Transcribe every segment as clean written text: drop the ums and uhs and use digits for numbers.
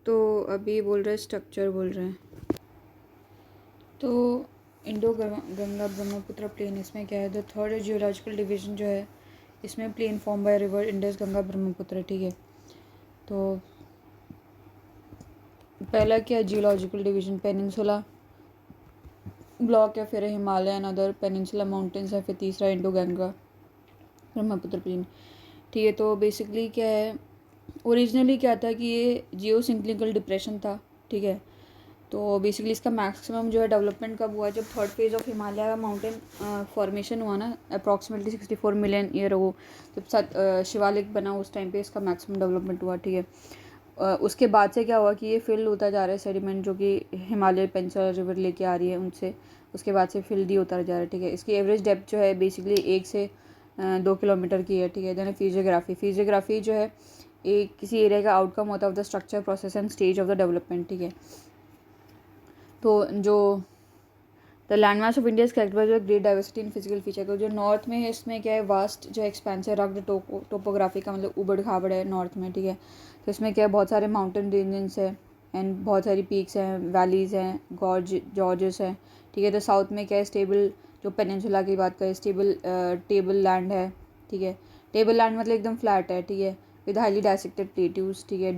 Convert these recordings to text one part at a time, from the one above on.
तो अभी बोल रहे स्ट्रक्चर बोल रहे हैं। तो इंडो गंगा ब्रह्मपुत्र प्लेन, इसमें क्या है, द थर्ड जियोलॉजिकल डिवीजन जो है इसमें plain form by river Indus Ganga Brahmaputra, ठीक है। तो पहला क्या है, जियोलॉजिकल डिवीजन, पेनिनसुला ब्लॉक या फिर Himalaya and other peninsula mountains है, फिर तीसरा इंडो गंगा ब्रह्मपुत्र प्लेन, ठीक है। तो बेसिकली क्या है, ओरिजिनली क्या था कि ये जियो सिंक्लिकल डिप्रेशन था, ठीक है। तो बेसिकली इसका मैक्सिमम जो है डेवलपमेंट कब हुआ, जब थर्ड फेज ऑफ हिमालय का माउंटेन फॉर्मेशन हुआ ना, अप्रॉक्सीमेटली 64 मिलियन ईयर हो, जब शिवालिक बना उस टाइम पे इसका मैक्सिमम डेवलपमेंट हुआ, ठीक है। उसके बाद से क्या हुआ कि ये फिल होता जा रहा है सेडिमेंट, जो कि हिमालय पेंसिल रिवर लेके आ रही है उनसे, उसके बाद से फिल्ड ही होता जा रहा है, ठीक है। इसकी एवरेज डेप्थ जो है बेसिकली 1 से 2 किलोमीटर की है, ठीक है। देन फिजियोग्राफी जो है एक किसी एरिया का आउटकम होता है of the structure process and stage of the development, ठीक है। तो जो the landmass of India characterised by great diversity in physical feature, तो जो नॉर्थ में है इसमें क्या है, वास्ट जो एक्सपेंस है, रग्ड टोपोग्राफी का मतलब उबड़ खाबड़ है नॉर्थ में, ठीक है। तो इसमें क्या है, बहुत सारे माउंटेन रेंजेस है एंड बहुत सारी पीक्स हैं, वैलीज़ हैं, जॉर्जेस हैं, ठीक है। तो साउथ में क्या है, स्टेबल, जो पेनिनसुला की बात करें, स्टेबल टेबल लैंड है, ठीक है। टेबल लैंड मतलब एकदम फ्लैट है, ठीक है, विद हाईली डायसेक्टेड प्लेट्यूज, ठीक है।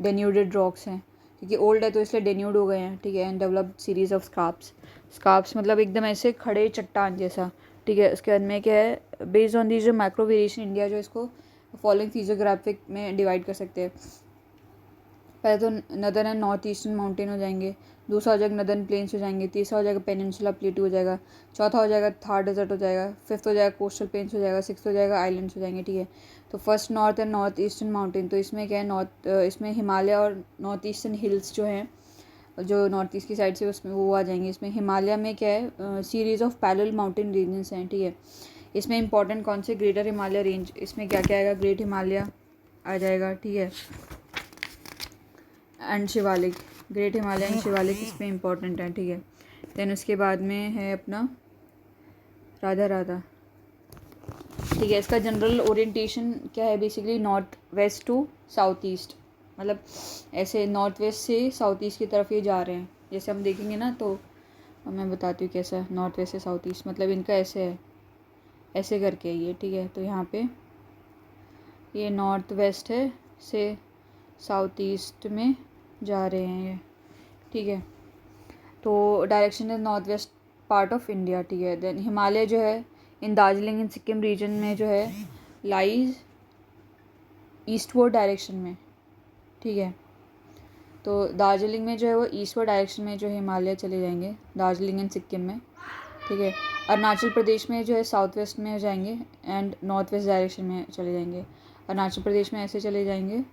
डेन्यूडेड रॉक्स हैं, क्योंकि ओल्ड है तो इसलिए डेन्यूड हो गए हैं, ठीक है। And developed series of scraps मतलब एकदम ऐसे खड़े चट्टान जैसा, ठीक है। उसके बाद में क्या है, बेस्ड ऑन दीज जो मैक्रो वेरिएशन इंडिया जो इसको फॉलोइंग फिजियोग्राफिक में डिवाइड कर सकते हैं। पहले तो northern and north eastern mountain हो जाएंगे, दूसरा हो जाएगा नदर्न प्लेन्स हो जाएंगे, तीसरा हो जाएगा पेनिनसुला प्लेटू हो जाएगा, चौथा हो जाएगा थार डेजर्ट हो जाएगा, फिफ्थ हो जाएगा कोस्टल प्लेन्स हो जाएगा, सिक्स्थ हो जाएगा आइलैंड्स हो जाएंगे, ठीक है। तो first north and north eastern mountain, तो इसमें क्या है, इसमें हिमालय और नॉर्थ ईस्टर्न हिल्स जो हैं, जो नॉर्थ ईस्ट की साइड से उसमें वो आ जाएंगे। इसमें हिमालय में क्या है, series of parallel mountain ranges हैं, ठीक है। इसमें इंपॉर्टेंट कौन से, ग्रेटर हिमालय रेंज, इसमें क्या क्या आएगा, ग्रेट हिमालय आ जाएगा, ठीक है, and Shivalik, great Himalaya and Shivalik इसमें इंपॉर्टेंट है, ठीक है। देन उसके बाद में है अपना राधा, ठीक है। इसका जनरल ओरिएंटेशन क्या है, basically north west to south east, मतलब ऐसे नॉर्थ वेस्ट से साउथ ईस्ट की तरफ ये जा रहे हैं, जैसे हम देखेंगे ना। तो मैं बताती हूँ कैसा है, नॉर्थ वेस्ट से साउथ ईस्ट मतलब इनका ऐसे है, ऐसे करके ये, ठीक है। तो यहाँ पे ये नॉर्थ वेस्ट है से साउथ ईस्ट में जा रहे हैं ये, ठीक है। तो direction is north west part of India, ठीक है। देन हिमालय जो है इन दार्जिलिंग इन सिक्किम रीजन में जो है लाइज ईस्टवर्ड डायरेक्शन में, ठीक है। तो दार्जिलिंग में जो है वो ईस्टवर्ड डायरेक्शन में जो हिमालय चले जाएंगे, दार्जिलिंग एंड सिक्किम में, ठीक है। अरुणाचल प्रदेश में जो है साउथ वेस्ट में हो जाएंगे एंड नॉर्थ वेस्ट डायरेक्शन में चले जाएंगे, अरुणाचल प्रदेश में ऐसे चले जाएंगे।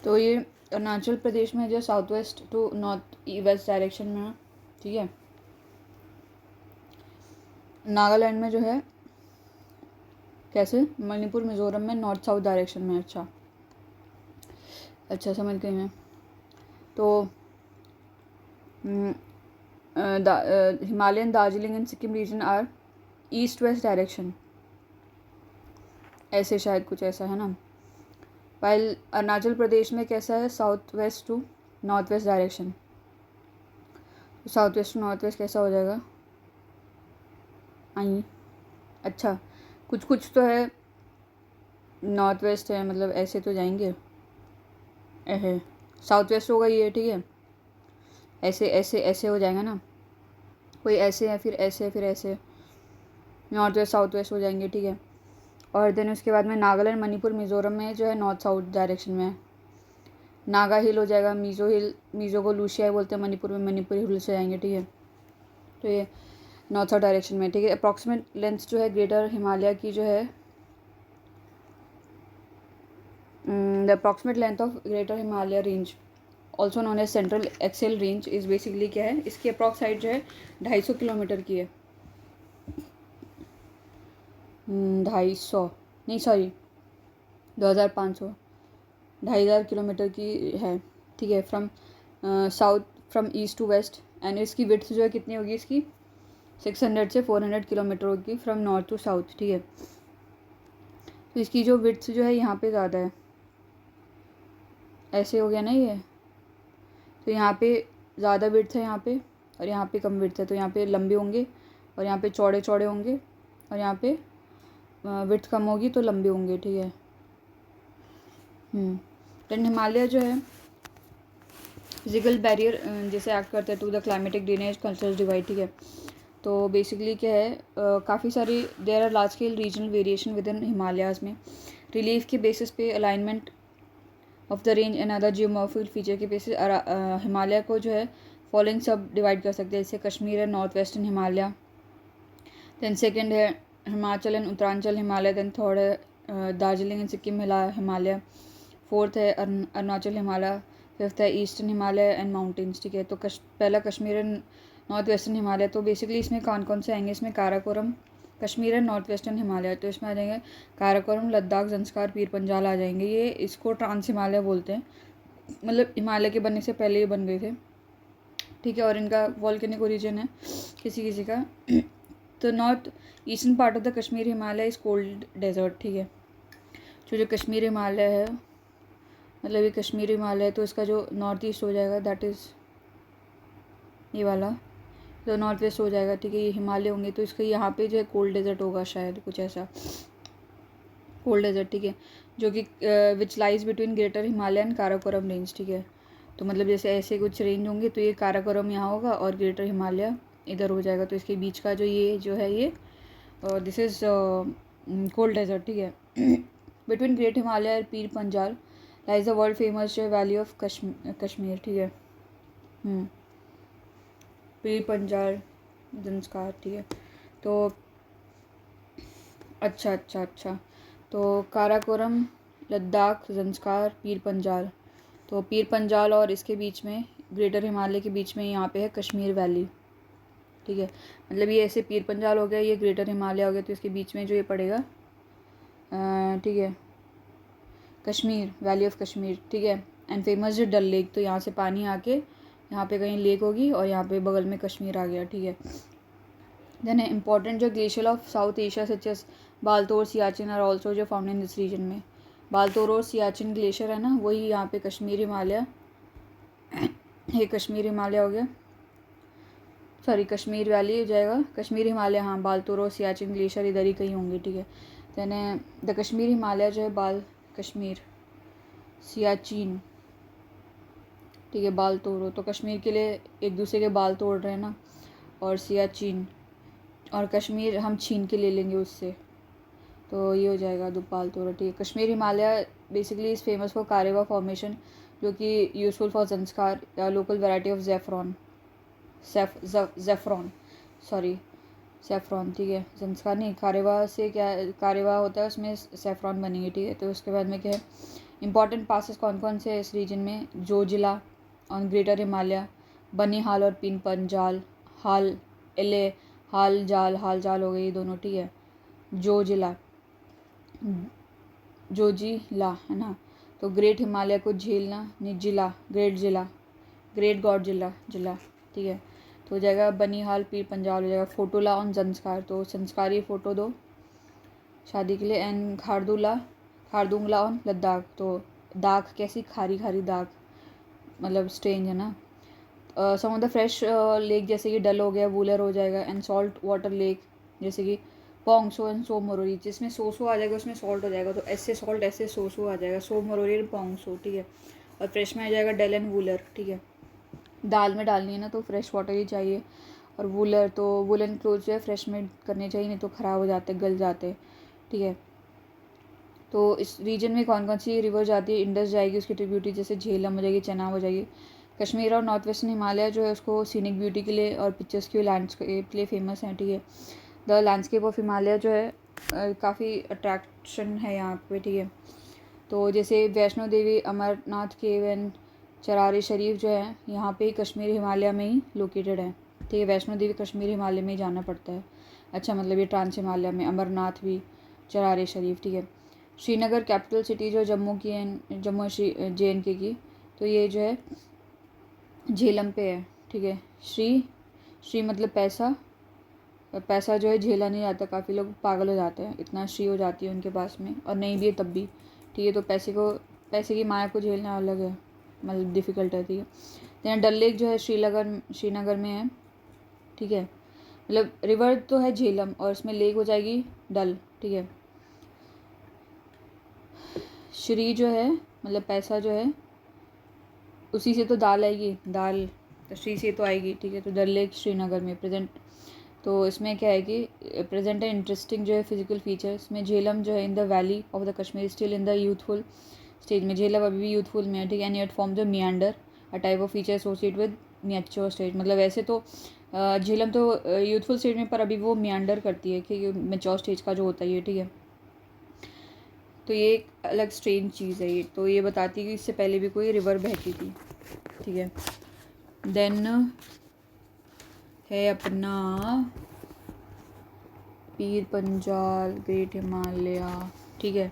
तो ये अरुणाचल प्रदेश में जो south west to north west direction में, ठीक है। नागालैंड में जो है कैसे, मणिपुर मिजोरम में नॉर्थ साउथ डायरेक्शन में, अच्छा समझ गई मैं। तो Himalayan Darjeeling and Sikkim region are east west direction, ऐसे शायद कुछ ऐसा है ना। वाइल अरुणाचल प्रदेश में कैसा है, south west to north west direction, south west to north west कैसा हो जाएगा, आई अच्छा कुछ कुछ तो है नॉर्थ वेस्ट है, मतलब ऐसे तो जाएंगे, ऐसे साउथ वेस्ट होगा ये, ठीक है। ऐसे ऐसे ऐसे हो जाएगा ना, कोई ऐसे है, फिर ऐसे, फिर ऐसे, नॉर्थ वेस्ट साउथ वेस्ट हो जाएंगे, ठीक है। और देन उसके बाद में नागालैंड मणिपुर मिज़ोरम में जो है नॉर्थ साउथ डायरेक्शन में है, नागा हिल हो जाएगा, मीज़ो को लूशिया बोलते हैं मणिपुर में, मणिपुर हिल से जाएंगे, ठीक है। तो ये नॉर्थ साउथ डायरेक्शन में, ठीक है। अप्रॉक्सीमेट लेंथ जो है ग्रेटर हिमालय की जो है, the approximate length of greater Himalaya range also known as central axial range is basically क्या है, इसकी अप्रॉक्स हाइट जो है 250 किलोमीटर की है, 250 नहीं सॉरी 2500, 2500 किलोमीटर की है, ठीक है। From south, from east to west, and इसकी विड्थ जो है कितनी होगी इसकी, 600 से 400 किलोमीटर होगी फ्रॉम नॉर्थ टू साउथ, ठीक है। तो इसकी जो विड्थ जो है यहाँ पे ज़्यादा है, ऐसे हो गया ना ये। तो यहाँ पे ज़्यादा विड्थ है यहाँ पे, और यहाँ पे कम विड्थ है, तो यहाँ पे लंबे होंगे और यहाँ पे चौड़े चौड़े होंगे, और यहाँ पे विड्थ कम होगी तो लंबे होंगे, ठीक है। देन हिमालय जो है फिजिकल बैरियर जैसे एक्ट करते हैं to the climatic drainage cultural divide, ठीक है। तो बेसिकली क्या है, काफ़ी सारी there are large scale regional variation within Himalayas में। रिलीफ के बेसिस पे alignment of the range and other geomorphical feature के बेसिस हिमालय को जो है फॉलोइंग सब डिवाइड कर सकते हैं। जैसे कश्मीर है north western Himalaya, then second है Himachal and Uttaranchal Himalaya, then third है दार्जिलिंग एंड सिक्किम हिमालय, फोर्थ है अरुणाचल हिमालय, फिफ्थ है ईस्टर्न हिमालय एंड माउंटेन्स, ठीक है। तो पहला Kashmir and north western Himalaya. तो बेसिकली इसमें कौन कौन से आएंगे, इसमें Karakoram, Kashmir and north western Himalaya, तो इसमें आ जाएंगे काराकोरम, लद्दाख, ज़ंस्कार, पीर पंजाल आ जाएंगे। ये इसको ट्रांस हिमालय बोलते हैं, मतलब हिमालय के बनने से पहले ये बन गए थे, ठीक है। और इनका वॉल्केनिक ओरिजिन है किसी किसी का। तो north eastern part of the Kashmir Himalaya is cold desert, ठीक है। जो कश्मीर हिमालय है, मतलब ये कश्मीर हिमालय है, तो इसका जो नॉर्थ ईस्ट हो जाएगा दैट इज़ ये वाला, तो नॉर्थ वेस्ट हो जाएगा, ठीक है। ये हिमालय होंगे तो इसका यहाँ पे जो है कोल्ड डेजर्ट होगा, शायद कुछ ऐसा कोल्ड डेजर्ट, ठीक है। जो कि which lies between greater Himalaya and Karakoram range, ठीक है। तो मतलब जैसे ऐसे कुछ रेंज होंगे, तो ये काराकोरम यहाँ होगा और ग्रेटर हिमालय इधर हो जाएगा, तो इसके बीच का जो ये जो है ये दिस इज़ कोल्ड डेजर्ट, ठीक है। बिटवीन ग्रेट हिमालय और Pir Panjal lies the world famous valley of Kashmir, ठीक है। पीर पंजाल ज़ंस्कार, ठीक है। तो अच्छा, तो काराकोरम, लद्दाख, ज़ंस्कार, पीर पंजाल, तो पीर पंजाल और इसके बीच में ग्रेटर हिमालय के बीच में यहाँ पे है कश्मीर वैली, ठीक है। मतलब ये ऐसे पीर पंजाल हो गया, ये ग्रेटर हिमालय हो गया, तो इसके बीच में जो ये पड़ेगा, ठीक है, कश्मीर, वैली ऑफ कश्मीर, ठीक है। एंड फेमस डल लेक, तो यहाँ से पानी आके यहाँ पे कहीं लेक होगी और यहाँ पे बगल में कश्मीर आ गया, ठीक है। देन इंपॉर्टेंट जो glacier of South Asia such as Baltoro, Siachen are also जो फाउंड इन दिस रीजन में। बाल्तोर और सियाचिन ग्लेशियर है ना, वही यहाँ पे कश्मीर हिमालय, ये कश्मीर हिमालय हो गया, सॉरी कश्मीर वैली हो जाएगा, कश्मीर हिमालय, हाँ बाल्तोर और सियाचिन ग्लेशियर इधर ही कहीं होंगे, ठीक है। देन द कश्मीर हिमालय जो है बाल कश्मीर, सियाचिन, ठीक है, बाल तोड़ो, तो कश्मीर के लिए एक दूसरे के बाल तोड़ रहे हैं ना, और सियाचिन और कश्मीर हम छीन के ले लेंगे उससे, तो ये हो जाएगा दो बाल तोड़ो, ठीक है। Kashmir Himalaya basically is famous for कारेवा formation, जो कि यूजफुल फॉर ज़ंस्कार या लोकल वैरायटी ऑफ सेफ्रॉन, ठीक है। ज़ंस्कार नहीं, कारेवा से क्या, कारेवा होता है उसमें सेफ्रॉन बनेंगे, ठीक है। तो उसके बाद में क्या है, इंपॉर्टेंट पासेस कौन कौन से हैं इस रीजन में, जो जिला ऑन ग्रेटर हिमालय, बनीहाल और पीर पंजाल, हाल हाल जाल हो गए ये दोनों, ठीक है। जो जिला है ना, तो ग्रेट हिमालय को झेलना, जिला, ग्रेट गॉड जिला, ठीक है। तो हो जाएगा बनीहाल पीर पंजाल हो जाएगा। फोटोला ऑन ज़ंस्कार, तो संस्कारी फ़ोटो दो शादी के लिए। एंड खारदुंगला ऑन लद्दाख, तो दाग कैसी, खारी दाग, मतलब स्ट्रेंज है ना। सम ऑफ द फ्रेश लेक जैसे कि डल हो गया, वूलर हो जाएगा। एंड सॉल्ट वाटर लेक जैसे कि पोंगसो एंड सो मरोरी, जिसमें सोसो आ जाएगा उसमें सॉल्ट हो जाएगा, तो ऐसे सॉल्ट ऐसे सोसो आ जाएगा, सो मरोरी पोंगसो, ठीक है। और फ्रेश में आ जाएगा डल एंड वूलर, ठीक है। दाल में डालनी है ना तो फ्रेश वाटर ही चाहिए। और वूलर, तो वूलन क्लोथ जो है फ्रेश में करने चाहिए, नहीं तो ख़राब हो जाते, गल जाते, ठीक है। तो इस रीजन में कौन कौन सी रिवर जाती है, इंडस जाएगी, उसकी ट्रिब्यूटरी जैसे झेलम हो जाएगी, चेनाब हो जाएगी। कश्मीर और नॉर्थ वेस्टर्न हिमालय जो है उसको सीनिक ब्यूटी के लिए और पिक्चर्स के लैंडस्केप के लिए फेमस है, ठीक है। द लैंडस्केप ऑफ हिमालय जो है काफ़ी अट्रैक्शन है यहाँ पे, ठीक है। तो जैसे वैष्णो देवी, अमरनाथ केव एंड चरारी शरीफ जो है यहाँ पे कश्मीर हिमालय में ही लोकेटेड है, ठीक है। वैष्णो देवी कश्मीर हिमालय में ही जाना पड़ता है, अच्छा, मतलब ये ट्रांस हिमालय में, अमरनाथ भी, चरारी शरीफ, ठीक है। श्रीनगर कैपिटल सिटी जो जम्मू JNK की, तो ये जो है झेलम पे है, ठीक है। श्री मतलब पैसा जो है झेला नहीं जाता, काफ़ी लोग पागल हो जाते हैं, इतना श्री हो जाती है उनके पास में, और नहीं भी है तब भी, ठीक है। तो पैसे को पैसे की माया को झेलना अलग है, मतलब डिफ़िकल्ट है, ठीक है। देन डल लेक जो है श्रीनगर में है, ठीक है। मतलब रिवर तो है झेलम और इसमें लेक हो जाएगी डल, ठीक है। श्री जो है मतलब पैसा जो है, उसी से तो दाल आएगी, दाल तो श्री से तो आएगी, ठीक है। तो डल लेक श्रीनगर में प्रेजेंट। तो इसमें क्या है कि प्रेजेंट है इंटरेस्टिंग जो है फिजिकल फीचर। इसमें झेलम जो है in the valley of the Kashmir still in the youthful stage में, झेलम अभी भी यूथफुल में है, ठीक है। And it form the मियांडर a type of feature associate with mature stage. मतलब वैसे तो झेलम तो यूथफुल स्टेज में, पर अभी वो मियांडर करती है कि मैच्योर स्टेज का जो होता है ये, ठीक है। तो ये एक अलग स्ट्रेंज चीज़ है ये। तो ये बताती है कि इससे पहले भी कोई रिवर बहती थी, ठीक है। देन है अपना पीर पंजाल ग्रेट हिमालय, ठीक है।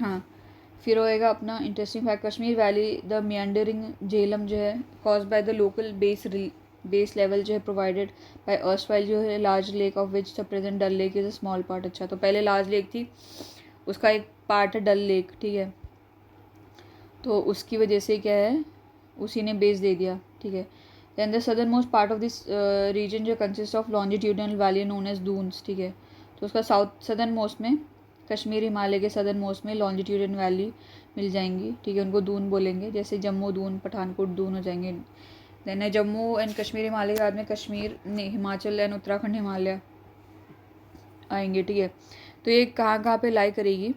हाँ, फिर होएगा अपना interesting fact, Kashmir valley the meandering Jhelum जो है cause by the local base level जो है प्रोवाइडेड बाय अर्स्टवाइल जो है large lake of which the present Dal lake is a small part. अच्छा, तो पहले लार्ज लेक थी, उसका एक पार्ट है डल लेक, ठीक है। तो उसकी वजह से क्या है, उसी ने बेस दे दिया, ठीक है। Then the southern most part of this region जो consist of longitudinal valley known as Duns, ठीक है। तो उसका साउथ सदर्न मोस्ट में, कश्मीर हिमालय के सदर्न मोस्ट में लॉन्जिट्यूडन वैली मिल जाएंगी, ठीक है। उनको दून बोलेंगे, जैसे जम्मू दून, पठानकोट दून हो जाएंगे। देन जम्मू एंड कश्मीर हिमालय के बाद में कश्मीर हिमाचल एंड उत्तराखंड हिमालय आएंगे, ठीक है। तो ये कहाँ कहाँ पे लाई करेगी,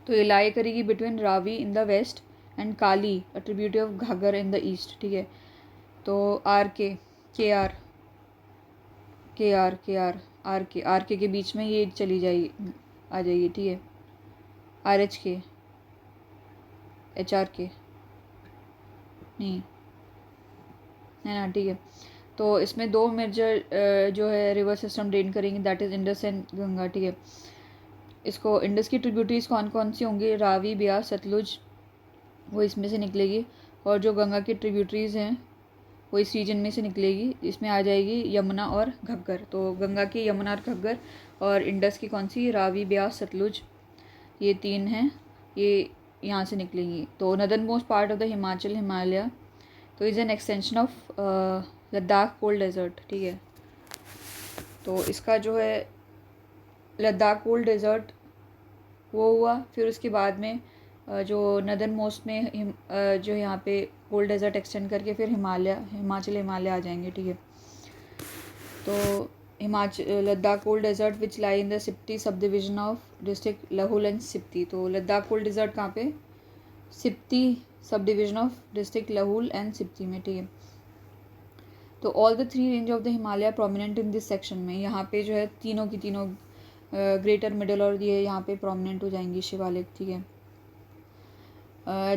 तो ये लाई करेगी between Ravi in the west and Kali a tributary of Ghaghara in the east, ठीक है। तो आर के बीच में ये चली जाएगी, आ जाएगी, ठीक है। RH के HR के नहीं है ना, ठीक है। तो इसमें दो मेजर जो है रिवर सिस्टम ड्रेन करेंगे, that is Indus and Ganga, ठीक है। इसको इंडस की ट्रिब्यूटरीज कौन कौन सी होंगी, रावी, ब्यास, सतलुज, वो इसमें से निकलेगी। और जो गंगा की ट्रिब्यूटरीज हैं वो इस रीजन में से निकलेगी, इसमें आ जाएगी यमुना और घग्गर। तो गंगा की यमुना और घग्गर, और इंडस की कौन सी, रावी, ब्यास, सतलुज, ये तीन हैं, ये यहाँ से निकलेंगी। तो northern most part of the Himalaya तो is an extension of Ladakh cold desert, ठीक है। तो इसका जो है लद्दाख कोल्ड डेजर्ट वो हुआ, फिर उसके बाद में जो नदर्न मोस्ट में जो यहाँ पे कोल्ड डेजर्ट एक्सटेंड करके फिर हिमाचल आ जाएंगे, ठीक है। तो Ladakh cold desert which lie in the Spiti subdivision of district Lahul and Spiti. तो लद्दाख कोल्ड डेजर्ट कहाँ पे, Spiti subdivision of district Lahul and Spiti में, ठीक है। तो all the 3 range of the Himalaya prominent in this section में, यहाँ पे जो है तीनों की तीनों ग्रेटर मिडल और ये यहाँ पे प्रोमिनेंट हो जाएंगी शिवालिक, ठीक है।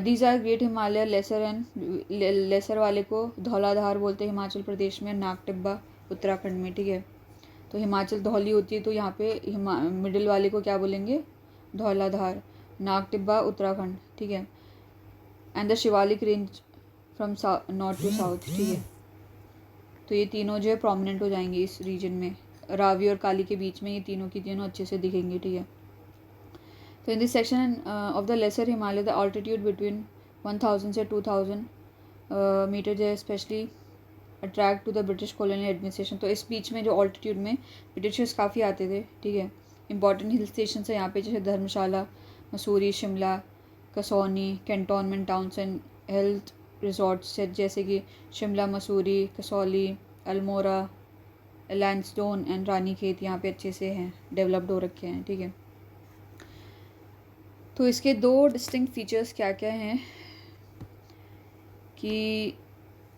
These are great Himalaya lesser and lesser वाले को धौलाधार बोलते हैं हिमाचल प्रदेश में, नागटिब्बा उत्तराखंड में, ठीक है। तो हिमाचल धौली होती है, तो यहाँ पे मिडिल वाले को क्या बोलेंगे, धौलाधार, नागटिब्बा उत्तराखंड, ठीक है। And the Shivalik range from north to south, ठीक है। तो ये तीनों जो है प्रोमिनेंट हो जाएंगे इस रीजन में, रावी और काली के बीच में ये तीनों की तीनों अच्छे से दिखेंगी, ठीक है। तो in this section of the lesser Himalaya the altitude between 1000 से 2000 मीटर जो है specially attract to the British colonial administration. तो इस बीच में जो ऑल्टीट्यूड में ब्रिटिशर्स काफ़ी आते थे, ठीक है। इंपॉर्टेंट हिल स्टेशन है यहाँ पे, जैसे Dharamshala, Mussoorie, Shimla, Kausani, cantonment towns and health resorts जैसे कि शिमला, मसूरी, कसौली, अल्मोड़ा, लैंसडोन एंड रानीखेत यहाँ पे अच्छे से हैं, डेवलप्ड हो रखे हैं, ठीक है। तो इसके दो डिस्टिंक्ट फीचर्स क्या क्या हैं कि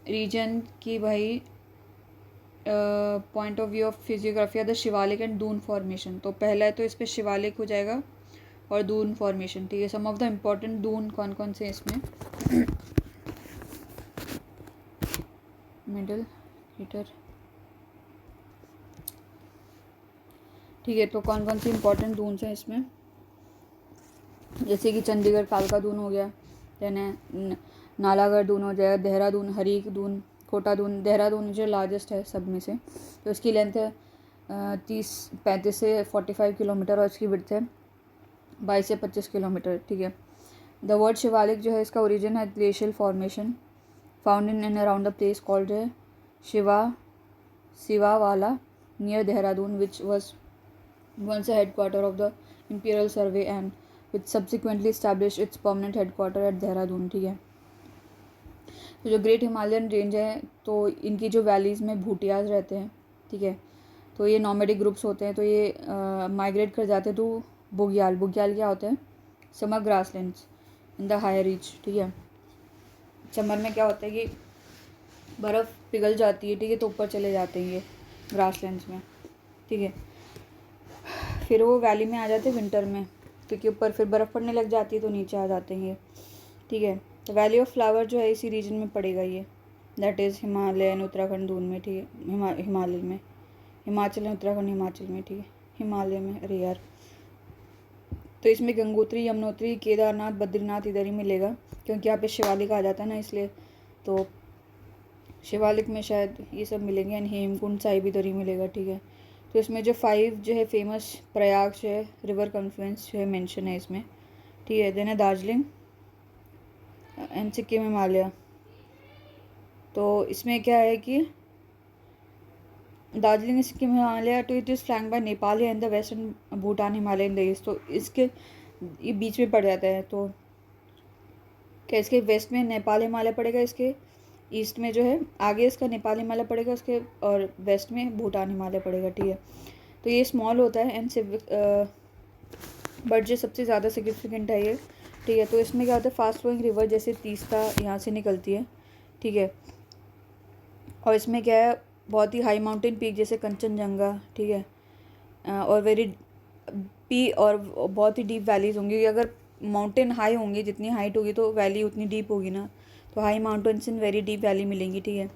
रीजन की भाई point of view of physiography the Shivalik and Doon formation. तो पहला है तो इस पर शिवालिक हो जाएगा और दून फॉर्मेशन, ठीक है। सम ऑफ द इम्पॉर्टेंट दून कौन कौन से इसमें, मिडल हीटर, ठीक है। तो कौन कौन सी इम्पॉर्टेंट दून्स हैं इसमें, जैसे कि चंडीगढ़ कालका दून हो गया, देन नालागढ़ दून हो जाएगा, देहरादून हरीक दून, कोटा दून। देहरादून जो लार्जेस्ट है सब में से, तो इसकी लेंथ है 35 से 45 किलोमीटर और इसकी विड्थ है 22 से 25 किलोमीटर, ठीक है। द वर्ड शिवालिक जो है इसका ओरिजिन है glacial formation found in and around the place called Shivawala near Dehradun which was once a headquarter of the Imperial Survey and which subsequently established its permanent headquarter at Dehradun, ठीक है। तो जो ग्रेट हिमालयन रेंज है तो इनकी जो valleys में भूटियाज रहते हैं, ठीक है। तो ये नॉमेडिक ग्रुप्स होते हैं, तो ये माइग्रेट कर जाते हैं तो बुग्याल क्या होते हैं, summer grasslands in the higher reach, ठीक है। समर में क्या होता है कि बर्फ़ पिघल जाती है, ठीक है, तो ऊपर चले जाते हैं ये ग्रासलैंड्स में, ठीक है। फिर वो वैली में आ जाते हैं विंटर में, क्योंकि ऊपर फिर बर्फ़ पड़ने लग जाती है तो नीचे आ जाते हैं ये, ठीक है। तो वैली ऑफ फ्लावर जो है इसी रीजन में पड़ेगा ये, that is Himalaya and Uttarakhand Doon में, ठीक है। हिमालय में, हिमाचल एंड उत्तराखंड हिमाचल में, ठीक है। हिमालय में, अरे यार। तो इसमें गंगोत्री, यमुनोत्री, केदारनाथ, बद्रीनाथ इधर ही मिलेगा, क्योंकि यहाँ पे शिवालिक आ जाता है ना, इसलिए तो शिवालिक में शायद ये सब मिलेंगे। एंड हेमकुंड साहिब इधर ही मिलेगा, ठीक है। तो इसमें जो 5 जो है फेमस प्रयाग जो है रिवर कॉन्फ्लुएंस जो है मेंशन है इसमें, ठीक है। देन है दार्जिलिंग एंड सिक्किम हिमालय। तो इसमें क्या है कि Darjeeling Sikkim Himalaya to it is flank by Nepal and the west and Bhutan Himalaya in the east. तो इसके ये बीच में पड़ जाता है, तो क्या इसके वेस्ट में नेपाल हिमालय पड़ेगा, इसके ईस्ट में जो है आगे इसका नेपाल हिमालय पड़ेगा उसके, और वेस्ट में भूटान हिमालय पड़ेगा, ठीक है। तो ये स्मॉल होता है एंड बट जो सबसे ज़्यादा सिग्निफिकेंट है ये, ठीक है। तो इसमें क्या होता है, फास्ट फ्लोइंग रिवर जैसे तीस्ता यहाँ से निकलती है, ठीक है। और इसमें क्या है, बहुत ही हाई माउंटेन पीक जैसे कंचनजंगा, ठीक है, और और बहुत ही डीप वैलीज होंगी। अगर माउंटेन हाई होंगे, जितनी हाइट होगी तो वैली उतनी डीप होगी ना, तो high mountains in very deep valley मिलेंगी, ठीक है।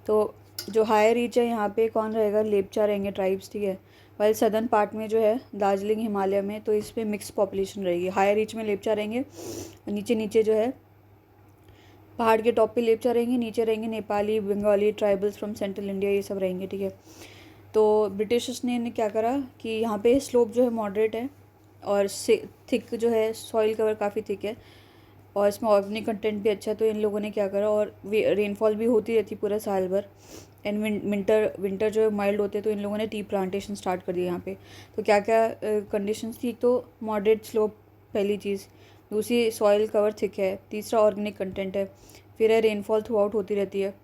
तो जो हायर रीच है यहाँ पे कौन रहेगा, लेपचा रहेंगे ट्राइब्स, ठीक है। वाइल सदर्न पार्ट में जो है दार्जिलिंग हिमालय में, तो इस पर मिक्स पॉपुलेशन रहेगी। हायर रीच में लेपचा रहेंगे, और नीचे जो है पहाड़ के टॉप पे लेपचा रहेंगे, नीचे रहेंगे Nepali, Bengali tribals from central India, ये सब रहेंगे, ठीक है। तो ब्रिटिशर्स ने क्या करा कि यहाँ पे स्लोप जो है मॉडरेट है और थिक जो है सॉइल कवर काफ़ी थिक है, और इसमें ऑर्गेनिक कंटेंट भी अच्छा है। तो इन लोगों ने क्या करा, और रेनफॉल भी होती रहती पूरा साल भर, एंड विंटर जो है माइल्ड होते हैं, तो इन लोगों ने टी प्लांटेशन स्टार्ट कर दिया यहाँ पे। तो क्या क्या कंडीशंस थी, तो मॉडरेट स्लोप पहली चीज़, दूसरी सॉइल कवर थिक है, तीसरा ऑर्गेनिक कंटेंट है, फिर है रेनफॉल थ्रू आउट होती रहती है,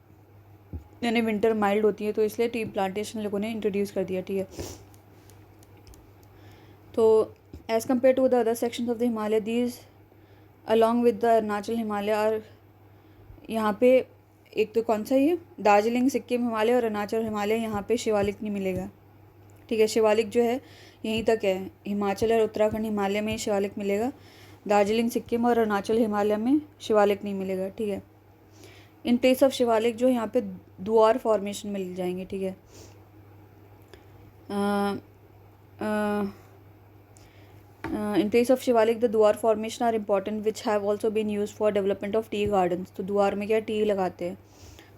यानी विंटर माइल्ड होती है, तो इसलिए टी प्लांटेशन लोगों ने इंट्रोड्यूस कर दिया, ठीक है। तो as compare to the other sections of the Himalaya, these along with the Arunachal Himalaya are, यहाँ पे एक तो कौन सा ये दार्जिलिंग सिक्किम हिमालय और अरुणाचल हिमालय, यहाँ पे शिवालिक नहीं मिलेगा, ठीक है। शिवालिक जो है यहीं तक है, हिमाचल और उत्तराखंड हिमालय में ही शिवालिक मिलेगा, दार्जिलिंग सिक्किम और अरुणाचल हिमालय में शिवालिक नहीं मिलेगा, ठीक है। इन प्लेस ऑफ शिवालिक जो यहाँ पे द्वार फॉर्मेशन मिल जाएंगे, ठीक है। In place of Shivalik, the Duar formation are important, which have also been used for development of tea gardens. तो द्वार में क्या टी लगाते हैं,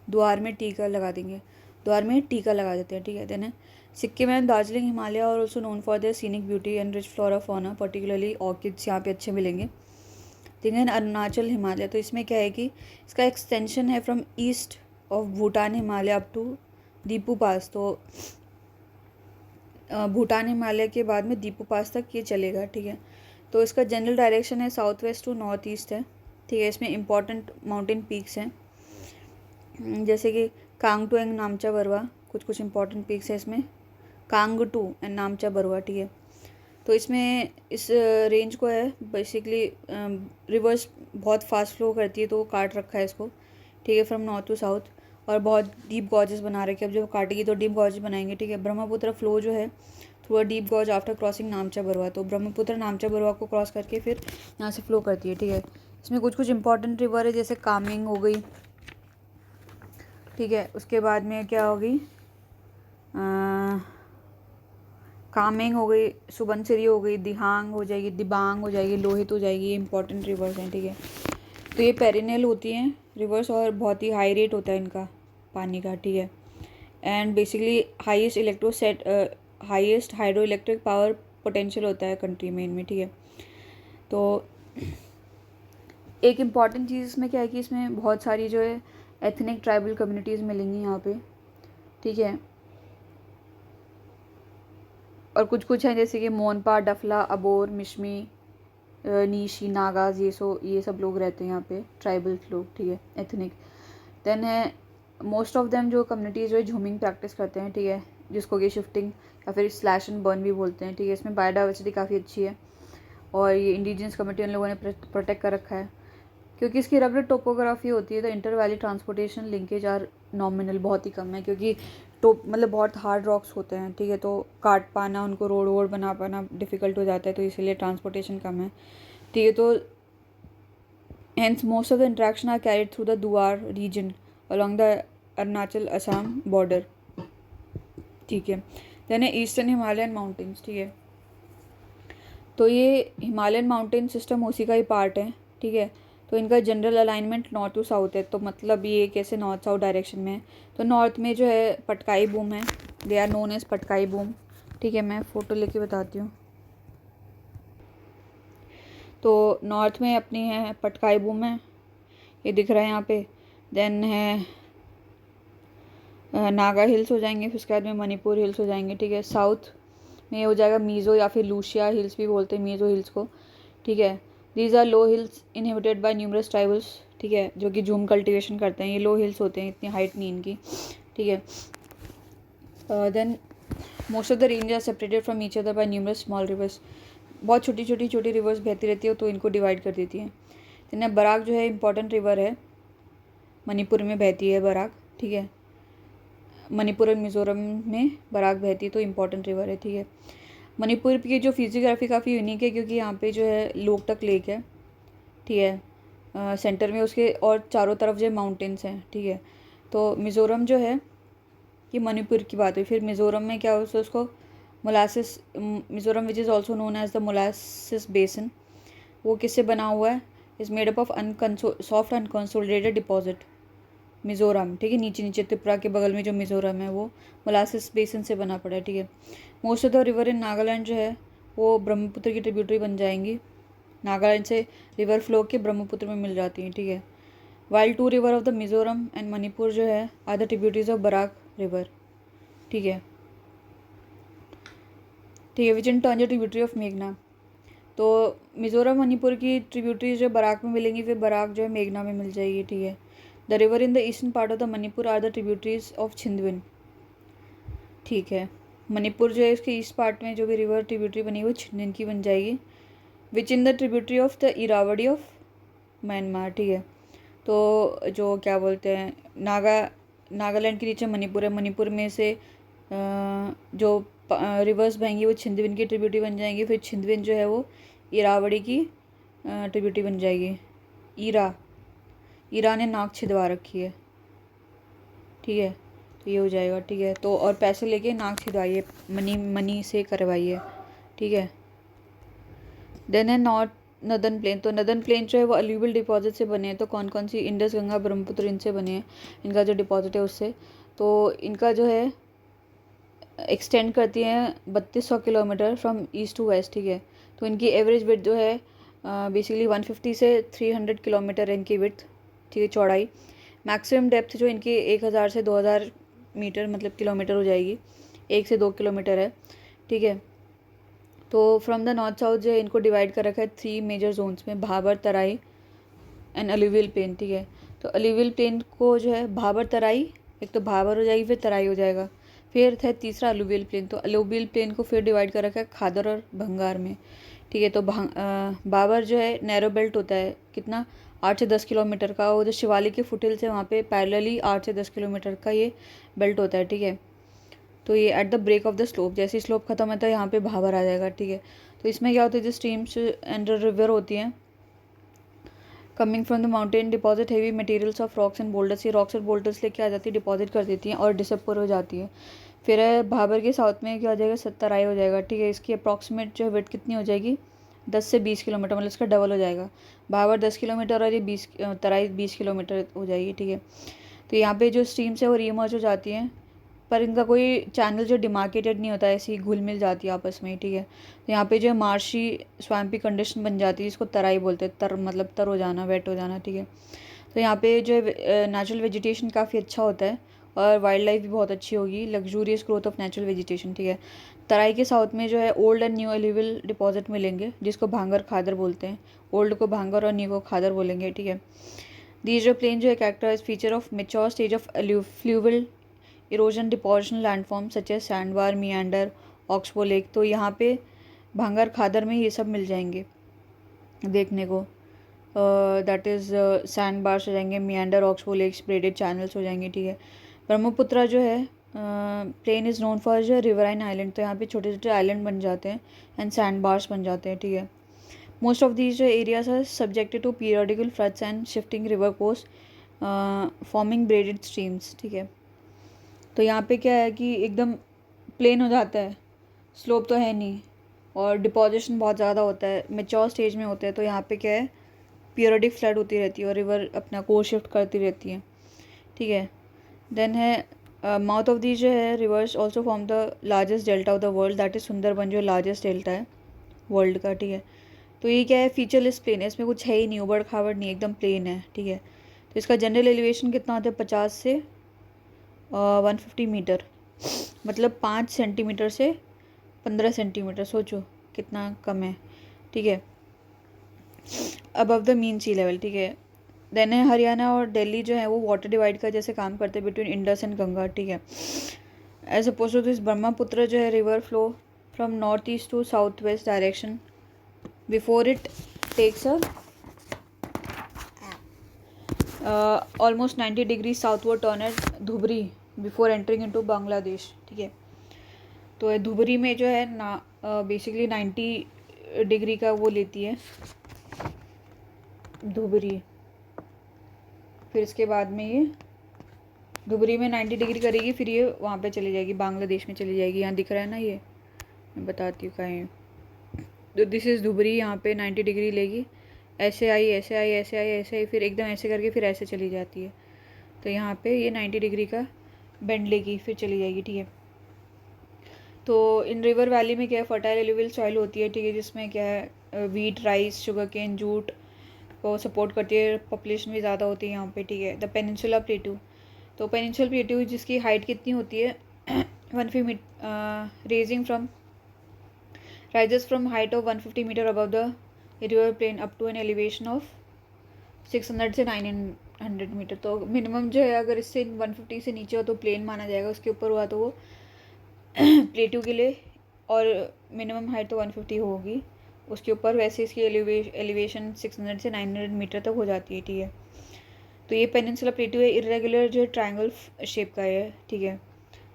द्वार में टीका लगा देंगे, द्वार में टीका लगा देते हैं, ठीक है। देन सिक्किम एंड दार्जिलिंग हिमालय और also known for their scenic beauty and rich flora fauna, particularly orchids यहाँ पे अच्छे मिलेंगे। ठीक है। अरुणाचल हिमालय, तो इसमें क्या है कि इसका एक्सटेंशन है from east of Bhutan Himalaya up to Dipu pass. तो भूटान हिमालय के बाद में दीपू पास तक ये चलेगा, ठीक है। तो इसका जनरल डायरेक्शन है south west to north east है, ठीक है। इसमें इंपॉर्टेंट माउंटेन पीक्स हैं, जैसे कि कांगटू एंड नामचा बरवा, कुछ इंपॉर्टेंट पीक्स हैं इसमें, कांगटू एंड नामचा बरवा, ठीक है। तो इसमें इस रेंज को है बेसिकली रिवर्स बहुत फास्ट फ्लो करती है, तो काट रखा है इसको, ठीक है, फ्रॉम नॉर्थ टू साउथ, और बहुत डीप गॉजेस बना रखे। अब जब काटेगी तो डीप गॉजेस बनाएंगे, ठीक है। ब्रह्मपुत्र फ्लो जो है through a deep gorge after crossing Namcha Barwa, तो ब्रह्मपुत्र नामचा बरवा को क्रॉस करके फिर यहाँ से फ्लो करती है, ठीक है। इसमें कुछ इंपॉर्टेंट रिवर है, जैसे कामिंग हो गई, ठीक है। उसके बाद में क्या होगी, कामेंग हो गई, सुबनसिरी हो गई, दिहांग हो जाएगी, दिबांग हो जाएगी, लोहित हो जाएगी, ये इंपॉर्टेंट रिवर्स हैं, ठीक है। तो ये पेरिनियल होती हैं रिवर्स, और बहुत ही हाई रेट होता है इनका पानी का, ठीक है। And basically highest hydro electric power potential होता है कंट्री में इनमें, ठीक है। तो एक इम्पॉर्टेंट चीज़ इसमें क्या है कि इसमें बहुत सारी जो है एथनिक ट्राइबल कम्युनिटीज़ मिलेंगी यहाँ पे, ठीक है। और कुछ कुछ हैं जैसे कि मोनपा, डफला, अबोर, मिशमी, नीशी, नागाज, ये सब लोग रहते हैं यहाँ पे, ट्राइबल्स लोग, ठीक है, एथनिक। देन है मोस्ट ऑफ देम जो कम्युनिटीज़ जो है झूमिंग प्रैक्टिस करते हैं, ठीक है, जिसको कि शिफ्टिंग या फिर स्लैश एंड बर्न भी बोलते हैं, ठीक है। इसमें बायोडाइवर्सिटी काफ़ी अच्छी है और ये इंडिजिनस कम्युनिटी उन लोगों ने प्रोटेक्ट कर रखा है क्योंकि इसकी रगड टोपोग्राफी होती है। तो inter valley transportation linkage are nominal, बहुत ही कम है क्योंकि मतलब बहुत हार्ड रॉक्स होते हैं, ठीक है। तो काट पाना, उनको रोड वोड बना पाना डिफ़िकल्ट हो जाता है, तो इसीलिए ट्रांसपोर्टेशन कम है, ठीक है। तो hence most of the interaction are carried through the Duar region along the Arunachal Assam border, ठीक है। देन है ईस्टर्न हिमालयन माउंटेन्स, ठीक है। तो ये हिमालयन माउंटेन सिस्टम उसी का ही पार्ट है, ठीक है। तो इनका general alignment north to south है, तो मतलब ये कैसे नॉर्थ साउथ डायरेक्शन में है। तो नॉर्थ में जो है पटकाई बूम है, they are known as Patkai Bum, ठीक है। मैं फ़ोटो लेके बताती हूँ। तो नॉर्थ में अपनी है पटकाई बूम है, ये दिख रहा है यहाँ पे। देन है नागा हिल्स हो जाएंगे, फिर उसके बाद में मणिपुर हिल्स हो जाएंगे, ठीक है। साउथ में हो जाएगा मीज़ो या फिर लूशिया हिल्स भी बोलते हैं मीज़ो हिल्स को, ठीक है। These are low hills inhabited by numerous tribals, ठीक है, जो कि जूम कल्टीवेशन करते हैं। ये लो हिल्स होते हैं, इतनी हाइट नहीं इनकी, ठीक है। Then most of the range are separated from each other by numerous small rivers, बहुत छोटी छोटी रिवर्स बहती रहती है तो इनको डिवाइड कर देती है। देन बराक जो है इंपॉर्टेंट रिवर है, मणिपुर में बहती है बराक, ठीक है। मणिपुर और मिज़ोरम में बराक बहती है, तो इम्पॉर्टेंट रिवर है, ठीक है। मणिपुर की जो फिजियोग्राफी काफ़ी यूनिक है क्योंकि यहाँ पे जो है लोकटक लेक है, ठीक है, सेंटर में उसके, और चारों तरफ जो माउंटेन्स हैं, ठीक है। तो मिज़ोरम जो है, ये मणिपुर की बात हुई। फिर मिज़ोरम में क्या होता है, उसको molasses, Mizoram which is also known as the molasses basin, वो किससे बना हुआ है, is made up of soft unconsolidated deposit, Mizoram, ठीक है। नीचे नीचे त्रिपुरा के बगल में जो मिज़ोरम है वो मोलासिस बेसिन से बना पड़ा है, ठीक है। मोस्ट ऑफ द रिवर इन नागालैंड जो है वो ब्रह्मपुत्र की ट्रिब्यूटरी बन जाएंगी, नागालैंड से रिवर फ्लो के ब्रह्मपुत्र में मिल जाती हैं, ठीक है। While two river of the Mizoram and Manipur जो है are the tributaries of Barak river, ठीक है, ठीक है, which in turn tributary of मेघना। तो मिज़ोरम मणिपुर की ट्रिब्यूटरीज जो बराक में मिलेंगी, फिर बराक जो है मेघना में मिल जाएगी, ठीक है। The river in the eastern part of the Manipur are the tributaries of Chindwin, ठीक है। मणिपुर जो है इसके ईस्ट पार्ट में जो भी रिवर ट्रिब्यूटरी बनी वो छिंदविन की बन जाएगी, which in the tributary of the Irrawaddy of Myanmar, ठीक है। तो जो क्या बोलते हैं, नागालैंड के नीचे मणिपुर है, मणिपुर में से जो रिवर्स बहेंगी वो छिंदविन की ट्रिब्यूटरी बन जाएंगी, फिर छिंदविन जो है वो इरावड़ी की ट्रिब्यूटरी बन जाएगी। ईरा ने नाक छिदवा रखी है, ठीक है, तो ये हो जाएगा, ठीक है। तो और पैसे लेके नाक छिदवाइए, मनी से करवाइए, ठीक है। देन है नॉर्थ नदर्न प्लेन। तो नदर्न प्लेन जो है वो अलूवियल डिपॉजिट से बने हैं। तो कौन कौन सी, इंडस, गंगा, ब्रह्मपुत्र, इनसे बने हैं, इनका जो डिपॉजिट है उससे। तो इनका जो है एक्सटेंड करती हैं 3200 kilometre from east to west, ठीक है। तो इनकी एवरेज विड्थ जो है बेसिकली 150 से 300 किलोमीटर है इनकी विड्थ, ठीक है, चौड़ाई। मैक्सिमम डेप्थ जो इनकी 1000 से 2000 मीटर मतलब किलोमीटर हो जाएगी, 1 से 2 किलोमीटर है, ठीक है। तो फ्रॉम द नॉर्थ साउथ जो है इनको डिवाइड कर रखा है 3 मेजर जोन्स में, भाबर, तराई एंड अलूवियल प्लेन, ठीक है। तो अलूवियल प्लेन को जो है भाबर, तराई, एक तो भाबर हो जाएगी फिर तराई हो जाएगा, फिर है तीसरा अलूवियल प्लेन। तो अलूवियल प्लेन को फिर डिवाइड कर रखा है खादर और भंगार में, ठीक है। तो भाबर जो है नैरो बेल्ट होता है, कितना, 8 से 10 किलोमीटर का। वो जो शिवालिक के फुटहिल्स है वहाँ पे पैरेलली 8 से 10 किलोमीटर का ये बेल्ट होता है, ठीक है। तो ये at the break of the slope, जैसे स्लोप खत्म होता है यहाँ पे भाबर आ जाएगा, ठीक है। तो इसमें क्या होता है, जो स्ट्रीम्स एंड रिवर होती हैं coming from the mountain deposit heavy materials of rocks and boulders, ये रॉक्स और बोल्डर्स लेके आ जाती है, डिपॉजिट कर देती हैं और डिसअपियर हो जाती है। फिर भाबर के साउथ में क्या हो जाएगा, तराई हो जाएगा, ठीक है। इसकी अप्रॉक्सीमेट जो वेट कितनी हो जाएगी, 10 से 20 किलोमीटर, मतलब इसका डबल हो जाएगा। भाबर 10 किलोमीटर और ये तराई 20 किलोमीटर हो जाएगी, ठीक है। तो यहाँ पे जो स्ट्रीम्स है वो रीमर्ज हो जाती हैं पर इनका कोई चैनल जो डिमार्केटेड नहीं होता है, ऐसी घुल मिल जाती है आपस में, ठीक है। तो यहाँ पे जो है मार्शी स्वैम्पी कंडीशन बन जाती है, जिसको तराई बोलते हैं, तर मतलब तर हो जाना, वेट हो जाना, ठीक है। तो यहाँ पे जो है नेचुरल वेजिटेशन काफ़ी अच्छा होता है और वाइल्ड लाइफ भी बहुत अच्छी होगी, luxurious growth of natural vegetation, ठीक है। तराई के साउथ में जो है old and new alluvial deposit मिलेंगे, जिसको भांगर खादर बोलते हैं। ओल्ड को भांगर और न्यू को खादर बोलेंगे, ठीक है। दीज जो प्लेन जो है characterise feature of mature stage of fluvial erosion deposition landform such as sandbar, meander, oxbow lake. तो यहाँ पे भांगर खादर में ये सब मिल जाएंगे देखने को। दैट इज़ सैंड बार्स हो जाएंगे, meander, oxbow lakes, braided channels हो जाएंगे, ठीक है। ब्रह्मपुत्रा जो है प्लेन इज़ नोन फॉर जो रिवराइन आइलैंड, तो यहाँ पे छोटे छोटे आइलैंड बन जाते हैं एंड सैंड बार्स बन जाते हैं, ठीक है। मोस्ट ऑफ दीज जो areas are subjected to periodical floods and shifting river course forming braided streams, ठीक है। तो यहाँ पे क्या है कि एकदम प्लेन हो जाता है, स्लोप तो है नहीं, और डिपोजिशन बहुत ज़्यादा होता है, मेच्योर स्टेज में होता है। तो यहाँ पे क्या है, पीरियडिक फ्लड होती रहती है और रिवर अपना कोर्स शिफ्ट करती रहती है, ठीक है। देन है माउथ ऑफ दी जो है reverse also form the largest delta of the world, that is Sundarban जो लार्जेस्ट डेल्टा है वर्ल्ड का, ठीक है। तो ये क्या है, फीचरलेस प्लेन है, इसमें कुछ है ही नहीं, उबड़ खाबड़ नहीं, एकदम प्लेन है, ठीक है। तो इसका जनरल एलिवेशन कितना होता है, 50 से 150 मीटर, मतलब 5 सेंटीमीटर से 15 सेंटीमीटर, सोचो कितना कम है, ठीक है, above the mean sea level, ठीक है। देन है हरियाणा और दिल्ली जो है वो वाटर डिवाइड का जैसे काम करते हैं बिटवीन इंडस एंड गंगा, ठीक है। As oppose to this Brahmaputra जो है river flow from north east to south west direction before it takes a almost 90 degree southward turn at Dhubri before entering into Bangladesh, ठीक है। तो धुबरी में जो है ना बेसिकली 90 डिग्री का वो लेती है धुबरी, फिर इसके बाद में ये धुबरी में 90 डिग्री करेगी, फिर ये वहाँ पे चली जाएगी, बांग्लादेश में चली जाएगी। यहाँ दिख रहा है ना, ये मैं बताती हूँ कहाँ है। तो दिस इज़ धुबरी, यहाँ पे 90 डिग्री लेगी, ऐसे आई ऐसे आई ऐसे आई ऐसे आई, फिर एकदम ऐसे करके फिर ऐसे चली जाती है। तो यहाँ पे ये 90 डिग्री का बेंड लेगी, फिर चली जाएगी, ठीक है। तो इन रिवर वैली में क्या है, फर्टाइल एलुवियल सॉइल होती है, ठीक है, जिसमें क्या है wheat, rice, sugar cane, jute को सपोर्ट करती है, पॉपुलेशन भी ज़्यादा होती है यहाँ पे, ठीक है। द पेनिनसुला प्लेटू, तो पेनिनसुला प्लेटू जिसकी हाइट कितनी होती है 150 metre, rising from rises from height of 150 metre above the river plain up to an elevation of 600 से 900 मीटर। तो मिनिमम जो है अगर इससे 150 से नीचे हो तो प्लेन माना जाएगा, उसके ऊपर हुआ तो वो प्लेटू के लिए, और मिनिमम हाइट तो 150 होगी, उसके ऊपर वैसे इसकी एलिवेशन 600 से 900 मीटर तक हो जाती है, ठीक है। तो ये पेनिनसुला प्लेटू है, इरेगुलर जो ट्रायंगल शेप का है, ठीक है।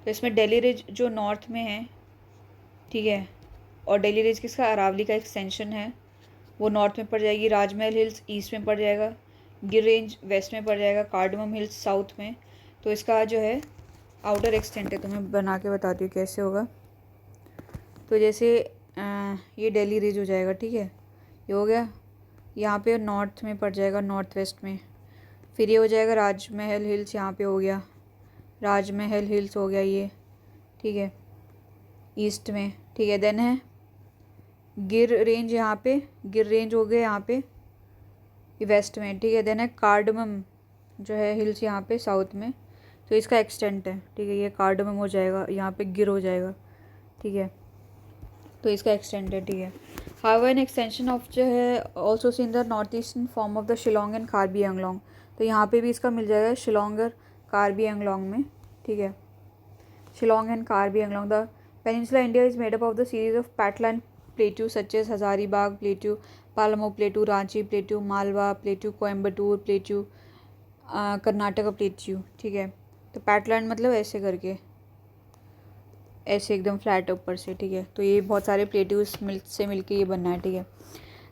तो इसमें डेली रिज जो नॉर्थ में है, ठीक है, और डेली रिज किसका, अरावली का एक्सटेंशन है, वो नॉर्थ में पड़ जाएगी। राजमहल हिल्स ईस्ट में पड़ जाएगा, गिर रेंज वेस्ट में पड़ जाएगा, कार्डमम हिल्स साउथ में। तो इसका जो है आउटर एक्सटेंट है, तो मैं बना के बताती हूँ कैसे होगा। तो जैसे ये दिल्ली रिज हो जाएगा, ठीक है, ये हो गया, यहाँ पे नॉर्थ में पड़ जाएगा, नॉर्थ वेस्ट में। फिर ये हो जाएगा राजमहल हिल्स, यहाँ पे हो गया राजमहल हिल्स हो गया ये, ठीक है, ईस्ट में, ठीक है। देन है गिर रेंज, यहाँ पे गिर रेंज हो गया यहाँ पे वेस्ट में, ठीक है। देन है कार्डमम जो है हिल्स यहाँ पे साउथ में, तो इसका एक्सटेंट है, ठीक है, ये कार्डमम हो जाएगा, यहाँ पे गिर हो जाएगा, ठीक है, तो इसका एक्सटेंट है, ठीक है। हाउ एन एक्सटेंशन ऑफ जो है also seen the north eastern form of the Shillong and Karbi Anglong, तो यहाँ पे भी इसका मिल जाएगा शिलोंग और कार्बी एंगलोंग में, ठीक है, Shillong and Karbi Anglong. The peninsula India is made up of the series of patland plateau such as Hazaribagh plateau, Palamu plateau, Ranchi plateau, Malwa plateau, Coimbatore plateau, Karnataka plateau, ठीक है। तो पैटलैंड मतलब ऐसे करके, ऐसे एकदम फ्लैट ऊपर से, ठीक है। तो ये बहुत सारे प्लेट्यूज से मिलके ये बनना है, ठीक है।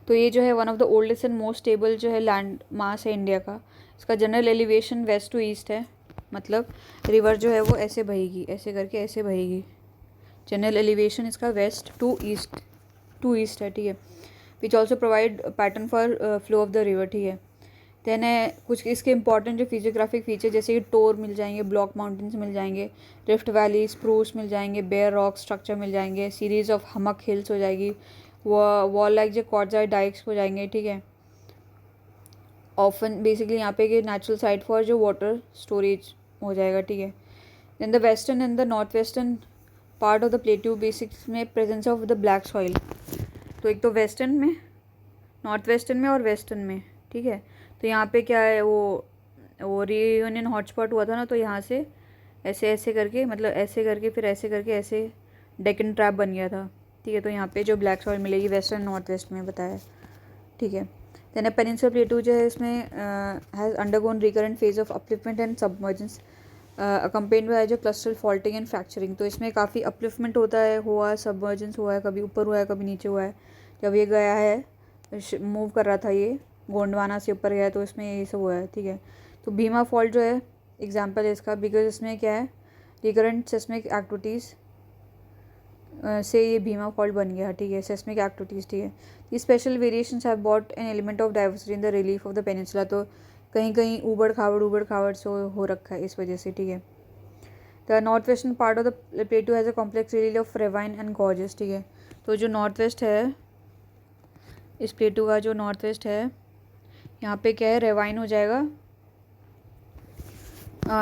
तो ये जो है one of the oldest and most stable जो है लैंड मास है इंडिया का। इसका general elevation west to east है, मतलब रिवर जो है वो ऐसे बहेगी, ऐसे करके ऐसे बहेगी। जनरल एलिवेशन इसका वेस्ट टू ईस्ट है, ठीक है। Which also provide pattern for flow of the river, ठीक है। देन है कुछ इसके इंपॉर्टेंट जो फिजियोग्राफिक फीचर जैसे कि टोर मिल जाएंगे, ब्लॉक माउंटेन्स मिल जाएंगे, रिफ्ट वैली, स्प्रूस मिल जाएंगे, बेयर रॉक स्ट्रक्चर मिल जाएंगे, सीरीज ऑफ हमक हिल्स हो जाएगी, वॉल लाइक जो क्वार्टजाइट डाइक्स हो जाएंगे, ठीक है। ऑफन बेसिकली यहाँ पे कि नेचुरल साइट फॉर जो वाटर स्टोरेज हो जाएगा, ठीक है। Then the western and the north western part of the plateau basics में presence of the black soil. तो एक तो वेस्टर्न में, नॉर्थ वेस्टर्न में और वेस्टर्न में, ठीक है। तो यहाँ पे क्या है, वो रीयूनियन हॉटस्पॉट हुआ था ना, तो यहाँ से ऐसे ऐसे करके, मतलब ऐसे करके फिर ऐसे करके ऐसे डेक्कन ट्रैप बन गया था, ठीक है। तो यहाँ पे जो ब्लैक सॉइल मिलेगी वेस्टर्न नॉर्थ वेस्ट में बताया, ठीक है। देन अ पेनिनसुलर प्लेटू जो है इसमें has undergone recurrent phase of upliftment and submergence accompanied by जो क्लस्टरल फॉल्टिंग एंड फ्रैक्चरिंग। तो इसमें काफ़ी अपलिफ्टमेंट होता है, हुआ है, सबमर्जेंस हुआ है, कभी ऊपर हुआ है कभी नीचे हुआ है। जब ये गया है, मूव कर रहा था, ये गोंडवाना से ऊपर गया, तो इसमें ये सब हुआ है, ठीक है। तो भीमा फॉल्ट जो है एग्जाम्पल है इसका, बिकॉज इसमें क्या है, रिकरेंट सेस्मिक एक्टिविटीज़ से ये भीमा फॉल्ट बन गया, ठीक है, सेस्मिक एक्टिविटीज़, ठीक है। ये special variations have bought an element of diversity in the relief of the peninsula. तो कहीं कहीं ऊबड़ खाबड़ से हो रखा है इस वजह से, ठीक है। The north western part of the प्लेटू has a complex relief of ravine and gorges, ठीक है। तो जो नॉर्थ वेस्ट है, इस प्लेटू का जो नॉर्थ वेस्ट है, यहाँ पे क्या है, रेवाइन हो जाएगा,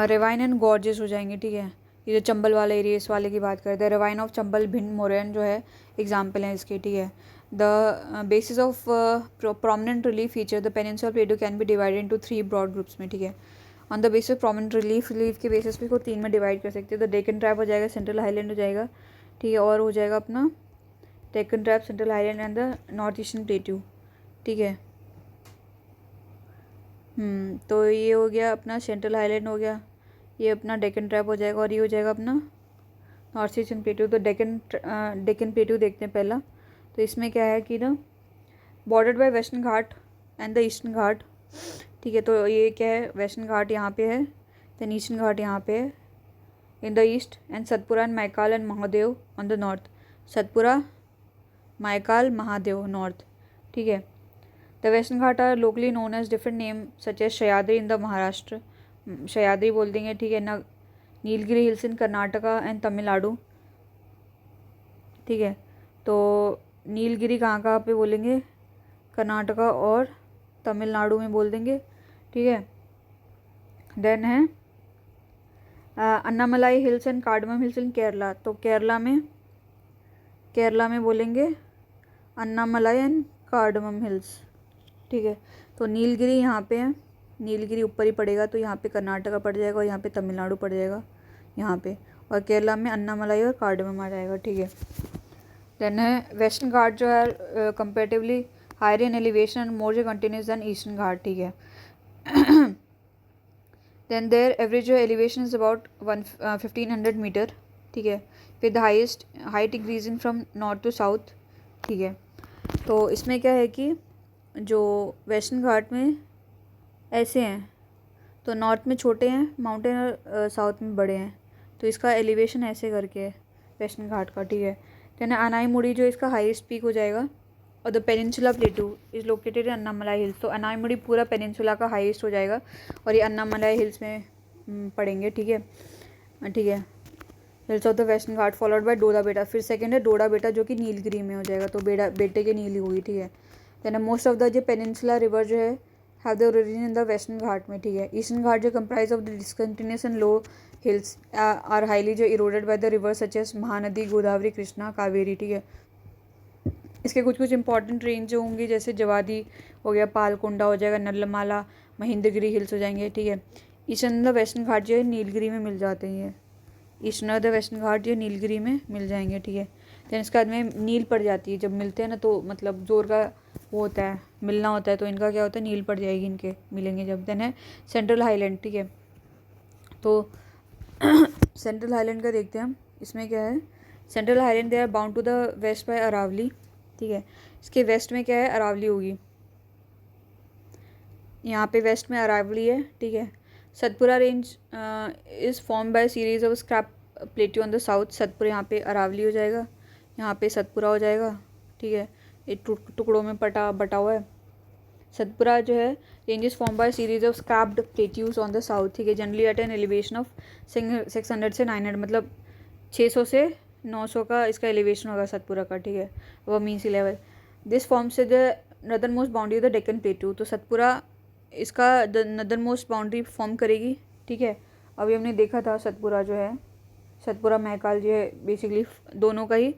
रेवाइन एंड गॉर्जेस हो जाएंगे, ठीक है। ये जो चंबल वाला एरिया, इस वाले की बात करते हैं, रेवाइन ऑफ चंबल भिंड मोरैन जो है एग्जाम्पल है इसके, ठीक है। The basis of prominent relief feature the peninsular plateau can be divided into 3 broad groups में, ठीक है। On the basis of prominent relief के बेसिस पे इसको 3 में डिवाइड कर सकते हैं। तो डेक्कन ट्रैप हो जाएगा, सेंट्रल हाईलैंड हो जाएगा, ठीक है, और हो जाएगा अपना Deccan trap, central highland and the north eastern प्लेटू, ठीक है। तो ये हो गया अपना सेंट्रल हाईलैंड हो गया, ये अपना डेक्कन ट्रैप हो जाएगा, और ये हो जाएगा अपना नॉर्थ ईस्टर्न प्लेटू। तो डेक्कन प्लेटू देखते हैं पहला। तो इसमें क्या है कि ना, bordered by western Ghat and the eastern Ghat, ठीक है। तो ये क्या है, वेस्टर्न घाट यहाँ पे है, देन ईस्टर्न घाट यहाँ पे है in the east, and Satpura and Maikal and Mahadev on the north. Satpura, Maikal, Mahadev north, ठीक है। The western Ghat are locally known as different name such as Sahyadri in the Maharashtra, Sahyadri बोल देंगे, ठीक है ना, Nilgiri hills in Karnataka and Tamil Nadu, ठीक है। तो नीलगिरी कहाँ पे बोलेंगे, कर्नाटका और तमिलनाडु में बोल देंगे, ठीक है। देन है Annamalai hills and cardamom hills in Kerala. तो केरला में बोलेंगे अन्नामलाई एंड कार्डमम हिल्स, ठीक है। तो नीलगिरी यहाँ पे है, नीलगिरी ऊपर ही पड़ेगा, तो यहाँ पे कर्नाटका पड़ जाएगा और यहाँ पे तमिलनाडु पड़ जाएगा यहाँ पे, और केरला में अन्नामलाई और कार्डमम आ जाएगा, ठीक है। देन है वेस्टर्न घाट जो है comparatively higher in elevation and more continuous than eastern Ghat, ठीक है। Then their average elevation is about 1500 metre, ठीक है, with highest height increasing from north to south, ठीक है। तो इसमें क्या है कि जो वेस्टर्न घाट में ऐसे हैं, तो नॉर्थ में छोटे हैं माउंटेन और साउथ में बड़े हैं, तो इसका एलिवेशन ऐसे करके है वेस्टर्न घाट का, ठीक है। देन अनाईमुड़ी जो इसका हाईएस्ट पीक हो जाएगा, और the peninsula प्लेटू is located in Annamalai hills. तो अनाईमुड़ी पूरा पेनिनसुला का हाईएस्ट हो जाएगा, और ये अन्नामलाई हिल्स में पड़ेंगे, ठीक है, ठीक है। Hills of the western Ghat followed by Doddabetta, फिर सेकंड है डोडा बेटा जो कि नीलगिरी में हो जाएगा, तो बेटे के नील हुई, ठीक है। देन मोस्ट ऑफ द जो पेनिनसुला रिवर जो है have the origin in the western Ghat में, ठीक है। ईस्टर्न घाट जो comprise of the discontinuous and low hills are highly जो eroded by the river such as Mahanadi, Godavari, Krishna, Kaveri, ठीक है। इसके कुछ इंपॉर्टेंट रेंज जो होंगी, जैसे जवादी हो गया, पालकोंडा हो जाएगा, नल्लमाला, महेंद्रगिरी हिल्स हो जाएंगे, ठीक है। ईस्टर्न द वेस्टर्न घाट जो है नीलगिरी में मिल जाते हैं, ईस्टर्न द वेस्टर्न घाट जो नीलगिरी में मिल जाएंगे, ठीक है। देन इसके बाद में नील पड़ जाती है, जब मिलते हैं ना तो मतलब जोर का वो होता है, मिलना होता है, तो इनका क्या होता है, नील पड़ जाएगी इनके मिलेंगे जब। देन है सेंट्रल हाईलैंड, ठीक है। तो सेंट्रल हाईलैंड का देखते हैं हम, इसमें क्या है, central highland they are bound to the west by Aravali, ठीक है। इसके वेस्ट में क्या है, अरावली होगी, यहाँ पे वेस्ट में अरावली है, ठीक है। Satpura range is form by series of scrap plateau on the south. Satpura यहाँ पे अरावली हो जाएगा, यहाँ पे सतपुरा हो जाएगा, ठीक है, ये टुकड़ों में बटा हुआ है। सतपुरा जो है range is form by series of scarped plateaus on the south, ठीक है, generally at an elevation of 600 से 900, मतलब 600 से 900 का इसका एलिवेशन होगा सतपुरा का, ठीक है, वो mean sea level. This form से the northernmost boundary of the Deccan plateau, तो सतपुरा इसका the northernmost boundary form करेगी, ठीक है। अभी हमने देखा था सतपुरा जो है, सतपुरा महकाल जो है बेसिकली दोनों का ही,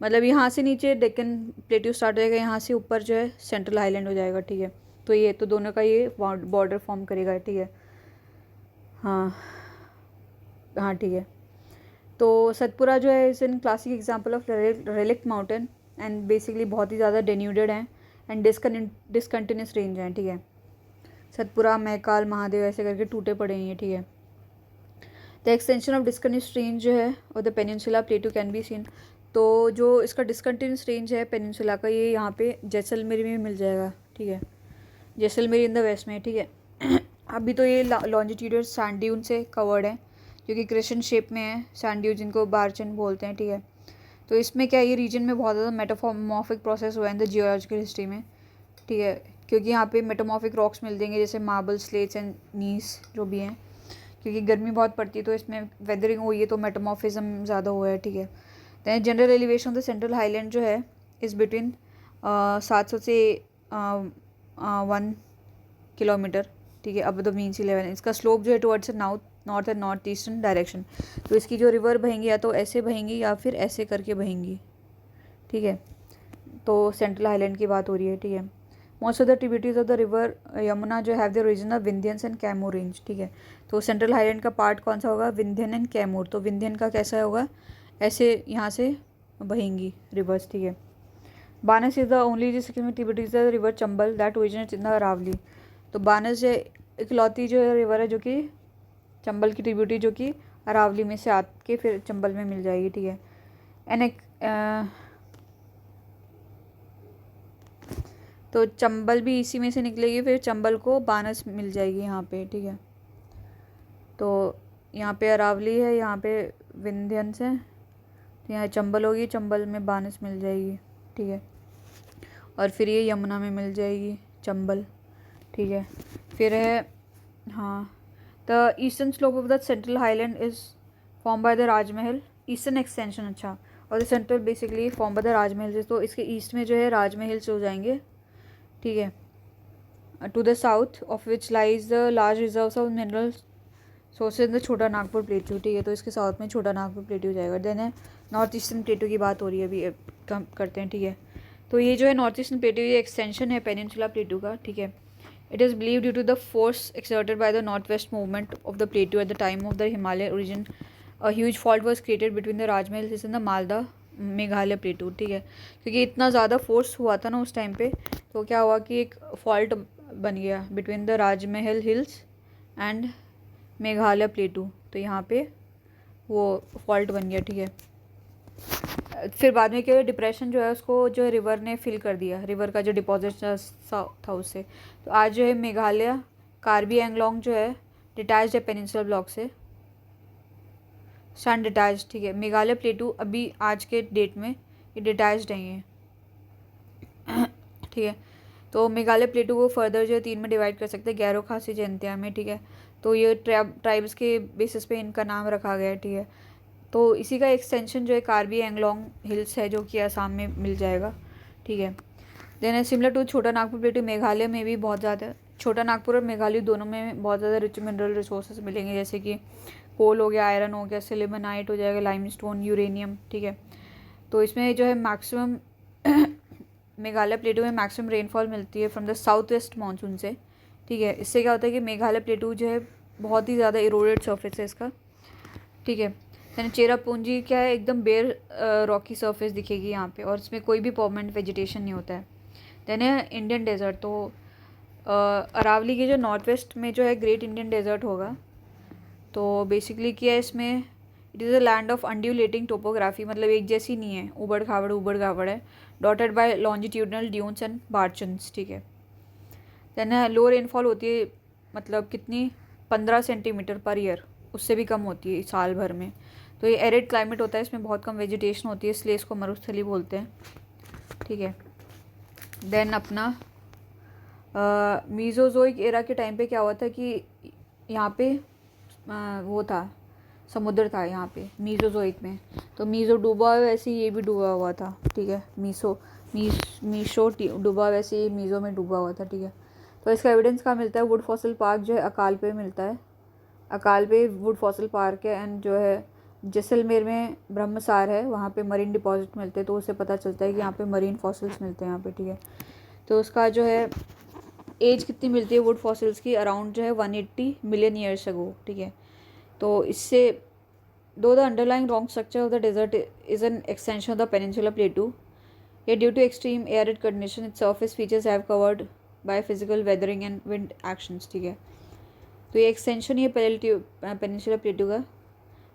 मतलब यहाँ से नीचे डेक्कन प्लेट्यू स्टार्ट हो जाएगा, यहाँ से ऊपर जो है सेंट्रल हाईलैंड हो जाएगा, ठीक है। तो ये तो दोनों का ये बॉर्डर फॉर्म करेगा, ठीक है। हाँ हाँ, ठीक है। तो सतपुरा जो है is an classic example of relict mountain and basically बहुत ही ज़्यादा डेन्यूडेड हैं एंड डिसकंटिन्यूस रेंज हैं, ठीक है। सतपुरा, महकाल, महादेव ऐसे करके टूटे पड़े हैं, ठीक है। The extension of discontinuous range जो है और the peninsula प्लेटू can be seen, तो जो इसका डिसकंटिन्यूस रेंज है पेनिनसुला का, ये यहाँ पे जैसलमेर में मिल जाएगा, ठीक है, जैसलमेर इन द वेस्ट में, ठीक है। अभी तो ये लॉन्जिट्यूडल सैंड ड्यून से कवर्ड है, जो कि क्रिस्टन शेप में है, सैंड ड्यून जिनको बारचन बोलते हैं, ठीक है। तो इसमें क्या, ये रीजन में बहुत ज़्यादा मेटामॉर्फिक प्रोसेस हुआ है इन द जियोलॉजिकल हिस्ट्री में, ठीक है, क्योंकि यहाँ पे मेटामॉर्फिक रॉक्स मिल देंगे जैसे मार्बल, स्लेट्स एंड नीस जो भी हैं, क्योंकि गर्मी बहुत पड़ती है तो इसमें वेदरिंग हुई है तो मेटामॉर्फिज्म ज़्यादा हुआ है, ठीक है। Than general elevation of the central highland जो है इज़ बिटवीन 700 से 1 किलोमीटर, ठीक है, अब द मीन सी लेवल। इसका स्लोप जो है towards north and north eastern direction, तो इसकी जो रिवर बहेंगी या तो ऐसे बहेंगी या फिर ऐसे करके बहेंगी, ठीक है। तो सेंट्रल हाईलैंड की बात हो रही है, ठीक है। Most of the tributaries of the river Yamuna जो have the origin of Vindhyans and Kaimur range, ठीक है। तो सेंट्रल हाईलैंड का पार्ट कौन सा होगा, विंध्यन एंड कैमूर, तो विंध्यन का कैसा होगा, ऐसे यहाँ से बहेंगी रिवर्स, ठीक है। Banas is the only tributaries of the river Chambal that originates in the Aravalli, तो बानस जो इकलौती जो है रिवर है जो कि चंबल की ट्रिब्यूटरी जो कि अरावली में से आके फिर चंबल में मिल जाएगी, ठीक है। एंड तो चंबल भी इसी में से निकलेगी, फिर चंबल को बानस मिल जाएगी यहाँ पे, ठीक है। तो यहाँ पे अरावली है, यहाँ पे विंध्यंस है, तो यहाँ चंबल होगी, चंबल में बानस मिल जाएगी, ठीक है। और फिर ये यमुना में मिल जाएगी चंबल, ठीक है। फिर है हाँ, the eastern slope of the central highland is form by the Rajmahal eastern extension, अच्छा, और the central basically form by the Rajmahal, तो इसके ईस्ट में जो है राजमहल से हो जाएंगे, ठीक है। To the south of which lies the large reserves of mineral sources the Chota Nagpur प्लेटू, ठीक है, तो इसके साउथ में छोटा नागपुर प्लेटू हो जाएगा। देन है नॉर्थ ईस्टर्न प्लेटू की बात हो रही है अभी, कम करते हैं, ठीक है। तो ये जो है नॉर्थ ईस्टर्न प्लेटू, ये एक्सटेंशन है पेनिनसुला प्लेटू का, ठीक है। It is believe due to the force exerted by the north west movement of the plateau at the time of the Himalaya origin, a huge fault was created between the Rajmahal hills and the Malda Meghalaya plateau, ठीक है। क्योंकि इतना ज़्यादा force हुआ था ना उस time पे, तो क्या हुआ कि एक फॉल्ट बन गया between the Rajmahal hills and Meghalaya प्लेटू, तो यहाँ पे वो फॉल्ट बन गया, ठीक है। फिर बाद में क्या, डिप्रेशन जो है उसको जो है रिवर ने फिल कर दिया, रिवर का जो डिपॉजिट था उससे। तो आज जो है मेघालय कार्बी एंगलोंग जो है डिटैच्ड है पेनिनसुलर ब्लॉक से, सन डिटैच्ड, ठीक है। मेघालय प्लेटू अभी आज के डेट में ये डिटैच्ड है ये, ठीक है। तो मेघालय प्लेटू को फर्दर जो है 3 में डिवाइड कर सकते हैं, गैरो, खासी, जयंतिया में, ठीक है। तो ये ट्राइब्स के बेसिस पे इनका नाम रखा गया है, ठीक है। तो इसी का एक्सटेंशन जो है कार्बी एंगलोंग हिल्स है जो कि असम में मिल जाएगा, ठीक है। देन सिमिलर टू छोटा नागपुर प्लेटू, मेघालय में भी बहुत ज़्यादा, छोटा नागपुर और मेघालय दोनों में बहुत ज़्यादा रिच मिनरल रिसोर्सेज मिलेंगे, जैसे कि कोल हो गया, आयरन हो गया, सिलिमेनाइट हो जाएगा, लाइमस्टोन, यूरेनियम, ठीक है। तो इसमें जो है मैक्सिमम मेघालय प्लेटू में मैक्सिमम रेनफॉल मिलती है from the south west monsoon से, ठीक है। इससे क्या होता है कि मेघालय प्लेटू जो है बहुत ही ज़्यादा इरोडेड सरफेस है इसका, ठीक है। देन चेरापूंजी क्या है, एकदम बेयर रॉकी सरफेस दिखेगी यहाँ पे, और इसमें कोई भी परमानेंट वेजिटेशन नहीं होता है। देन है इंडियन डेजर्ट, तो अरावली के जो नॉर्थ वेस्ट में जो है ग्रेट इंडियन डेजर्ट होगा। तो बेसिकली क्या है इसमें, it is a land of undulating topography, मतलब एक जैसी नहीं है, उबड़ खाबड़ है, dotted by longitudinal dunes and barchans, ठीक है। देन लो रेनफॉल होती है, मतलब कितनी 15 सेंटीमीटर पर ईयर, उससे भी कम होती है साल भर में। तो ये एरिड क्लाइमेट होता है, इसमें बहुत कम वेजिटेशन होती है, इसलिए इसको मरुस्थली बोलते हैं, ठीक है। देन अपना मीज़ोज़ोइक एरा के टाइम पे क्या हुआ था कि यहाँ पे वो था, समुद्र था यहाँ पे मीज़ोज़ोइक में। तो मीज़ो डूबा हुआ वैसे ही ये भी डूबा हुआ था, ठीक है। मीशो डूबा वैसे ही मीज़ो में डूबा हुआ था, ठीक है। तो इसका एविडेंस कहाँ मिलता है? वुड फॉसिल पार्क जो है अकाल पे मिलता है। अकाल पे वुड फॉसिल पार्क है। एंड जो है जैसलमेर में ब्रह्मसार है, वहाँ पे मरीन डिपॉजिट मिलते हैं। तो उससे पता चलता है कि यहाँ पे मरीन फॉसिल्स मिलते हैं यहाँ पे, ठीक है। तो उसका जो है एज कितनी मिलती है वुड फॉसिल्स की? अराउंड जो है 180 मिलियन ईयर्स अगो, ठीक है। तो इससे दो the underlying rock structure of the desert is an extension of the peninsula plateau, yet due to extreme arid condition its surface features have covered by physical weathering and wind actions, ठीक है। तो ये extension ये peninsula प्लेटू का,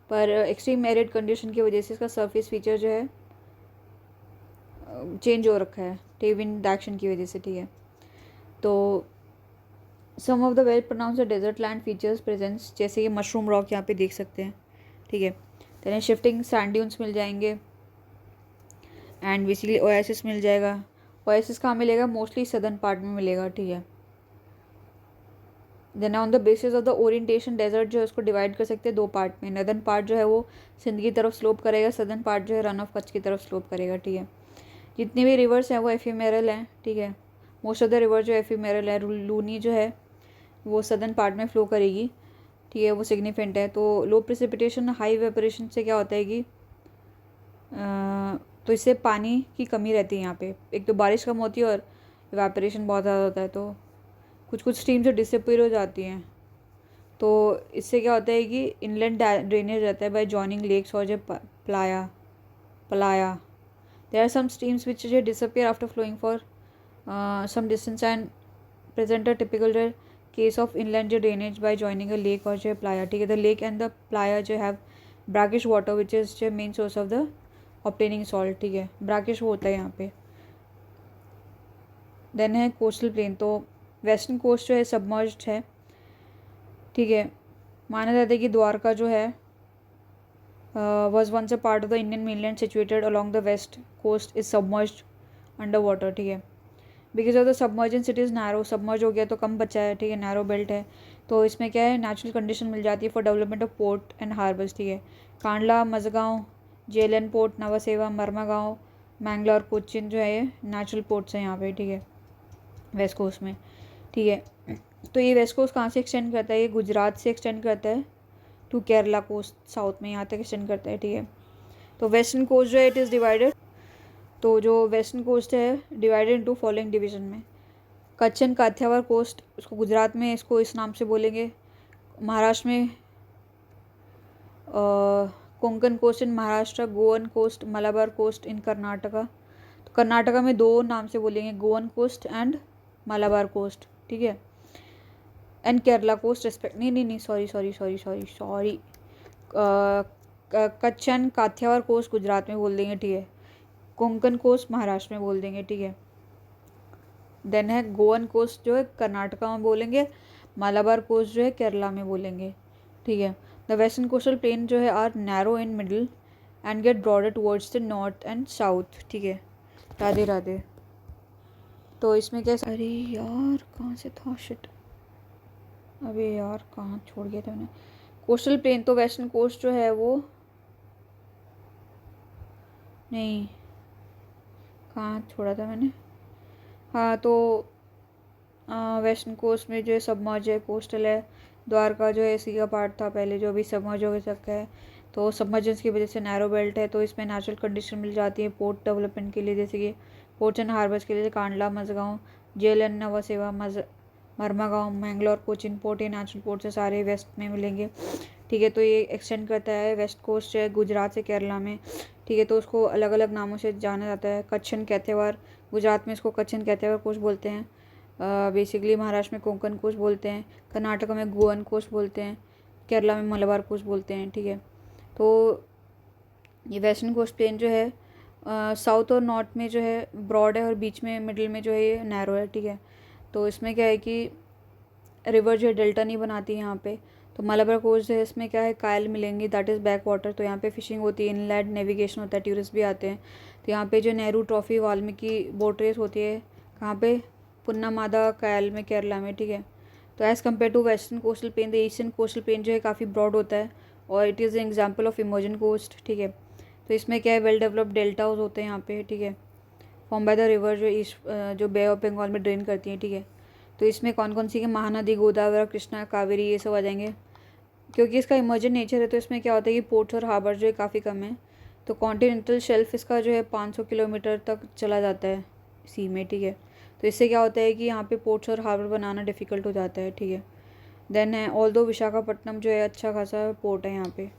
पर extreme arid condition की वजह से इसका सरफेस फीचर जो है चेंज हो रखा है, ठीक, विंड एक्शन की वजह से, ठीक है। तो some of the well pronounced desert land features presence, जैसे कि मशरूम रॉक यहाँ पे देख सकते हैं, ठीक है। देन शिफ्टिंग सैंड ड्यून्स मिल जाएंगे एंड बेसिकली ओएसिस मिल जाएगा। ओएसिस कहाँ मिलेगा? मोस्टली सदर्न पार्ट में मिलेगा, ठीक है। Then on the basis of the orientation desert जो है उसको डिवाइड कर सकते हैं दो पार्ट में। नदर्न पार्ट जो है वो सिंध की तरफ स्लोप करेगा, सदर्न पार्ट जो है रन ऑफ कच्छ की तरफ स्लोप करेगा, ठीक है। जितने भी रिवर्स हैं वो एफिमेरल हैं, ठीक है। मोस्ट ऑफ द रिवर जो एफिमेरल है। लूनी जो है वो सदर्न पार्ट में फ्लो करेगी, ठीक है, वो सिग्निफिकेंट है। तो लो प्रेसिपिटेशन हाई वेपरेशन से क्या होता है कि तो इससे पानी की कमी रहती है यहाँ पे। एक तो बारिश कम होती है और इवेपोरेशन बहुत ज़्यादा होता है, तो कुछ कुछ स्ट्रीम जो डिसअपीयर हो जाती हैं। तो इससे क्या होता है कि इनलैंड ड्रेनेज रहता है बाय जॉइनिंग लेक्स और जो playa there are some streams which जो disappear after flowing for some distance and present a typical case of inland जो drainage by joining a lake or जो playa, ठीक है। The lake and the playa जो have brackish water which is जो main source of the obtaining salt, ठीक है। Brackish वो होता है यहाँ पे। देन है कोस्टल प्लेन। तो वेस्टर्न कोस्ट जो है सबमर्ज्ड है, ठीक है। माना जाता है कि द्वारका जो है was once a part of the Indian mainland situated along the west coast is submerged under water, ठीक है। Because of the submergence it is narrow, submerge हो गया तो कम बचा है, ठीक है, नैरो बेल्ट है। तो इसमें क्या है, नेचुरल कंडीशन मिल जाती है for development of port and harbours, ठीक है। कांडला, मजगांव, जेलन पोर्ट, नवासेवा, मरमागांव, मैंगलोर, कोचिन जो है ये नेचुरल पोर्ट्स हैं यहाँ पे, ठीक है, वेस्ट कोस्ट में, ठीक है। तो ये वेस्ट कोस्ट कहाँ से एक्सटेंड करता है? ये गुजरात से एक्सटेंड करता है टू केरला कोस्ट, साउथ में यहाँ तक एक्सटेंड करता है, ठीक है। तो वेस्टर्न कोस्ट जो है इट इज़ डिवाइडेड, तो जो वेस्टर्न कोस्ट है डिवाइडेड इनटू फॉलोइंग डिवीजन में। कच्छ एंड काठियावाड़ कोस्ट, उसको गुजरात में इसको इस नाम से बोलेंगे। महाराष्ट्र में Konkan coast in Maharashtra, Goan coast, Malabar coast in Karnataka. तो कर्नाटका में दो नाम से बोलेंगे, Goan coast and Malabar coast, ठीक है। एंड केरला कोस्ट रेस्पेक्ट, नहीं sorry Kutch and Kathiawar coast Gujarat में बोल देंगे, ठीक है। कोंकण कोस्ट महाराष्ट्र में बोल देंगे, ठीक है। देन है गोवन कोस्ट जो है कर्नाटका में बोलेंगे, मालाबार कोस्ट जो है केरला में बोलेंगे, ठीक है। द वेस्टर्न कोस्टल प्लेन जो है are narrow in middle and get broader towards the north and south, ठीक है। राधे राधे। तो इसमें क्या, अरे यार कहाँ से था, शिट, अबे यार कहाँ छोड़ गया था मैंने। कोस्टल प्लेन तो वेस्टर्न कोस्ट जो है वो, नहीं कहाँ छोड़ा था मैंने, हाँ। तो वेस्टर्न कोस्ट में जो है सबमर्ज है, कोस्टल है। द्वारका जो है इसी का पार्ट था पहले, जो अभी सबमर्ज हो सकता है। तो सबमर्जेंस की वजह से नैरो बेल्ट है, तो इसमें नेचुरल कंडीशन मिल जाती है पोर्ट डेवलपमेंट के लिए, जैसे कि पोर्ट्स एंड हार्बर्स के लिए कांडला, मजगांव, जेलन, नवासेवा, मरमागांव, मैंगलोर, कोचिन पोर्ट, ये नेचुरल पोर्ट से सारे वेस्ट में मिलेंगे, ठीक है। तो ये एक्सटेंड करता है वेस्ट कोस्ट है गुजरात से केरला में, ठीक है। तो उसको अलग अलग नामों से जाना जाता है। कच्छन कैथेवार, गुजरात में इसको कच्छन कैथेवार कोस्ट बोलते हैं। बेसिकली महाराष्ट्र में कोंकण कोस्ट बोलते हैं, कर्नाटक में गोवन कोस्ट बोलते हैं, केरला में मलाबार कोस्ट बोलते हैं, ठीक है। तो ये वेस्टर्न कोस्ट प्लेन जो है साउथ और नॉर्थ में जो है ब्रॉड है और बीच में मिडिल में जो है ये नैरो है, ठीक है। तो इसमें क्या है कि रिवर जो है डेल्टा नहीं बनाती है यहाँ पे। तो मलाबार कोस्ट जो है इसमें क्या है, कायल मिलेंगे, दैट इज़ बैक वाटर। तो यहाँ पे फिशिंग होती है, इनलैंड नेविगेशन होता है, टूरिस्ट भी आते हैं। तो यहाँ पे जो Nehru trophy Valmiki boat race होती है, कहाँ पे, पुन्नामादा कायल में केरला में, ठीक है। तो as compare to western coastal plain, the eastern coastal plain जो है काफ़ी ब्रॉड होता है और it is an example of emergent coast, ठीक है। तो इसमें क्या है, वेल डेवलप्ड डेल्टाज होते हैं यहाँ पे, ठीक है, फॉर्म बाय द रिवर जो ईस्ट जो बे ऑफ बंगाल में ड्रेन करती हैं, ठीक है। तो इसमें कौन कौन सी के, महानदी, गोदावरी, कृष्णा, कावेरी, ये सब आ जाएंगे। क्योंकि इसका इमर्जन नेचर है तो इसमें क्या होता है कि पोर्ट्स और हार्बर जो है काफ़ी कम है। तो कॉन्टिनेंटल शेल्फ इसका जो है 500 किलोमीटर तक चला जाता है सी में, ठीक है। तो इससे क्या होता है कि यहाँ पे पोर्ट्स और हार्बर बनाना डिफ़िकल्ट हो जाता है, ठीक है। देन है ऑल्दो विशाखापट्टनम जो है अच्छा खासा पोर्ट है यहाँ पे।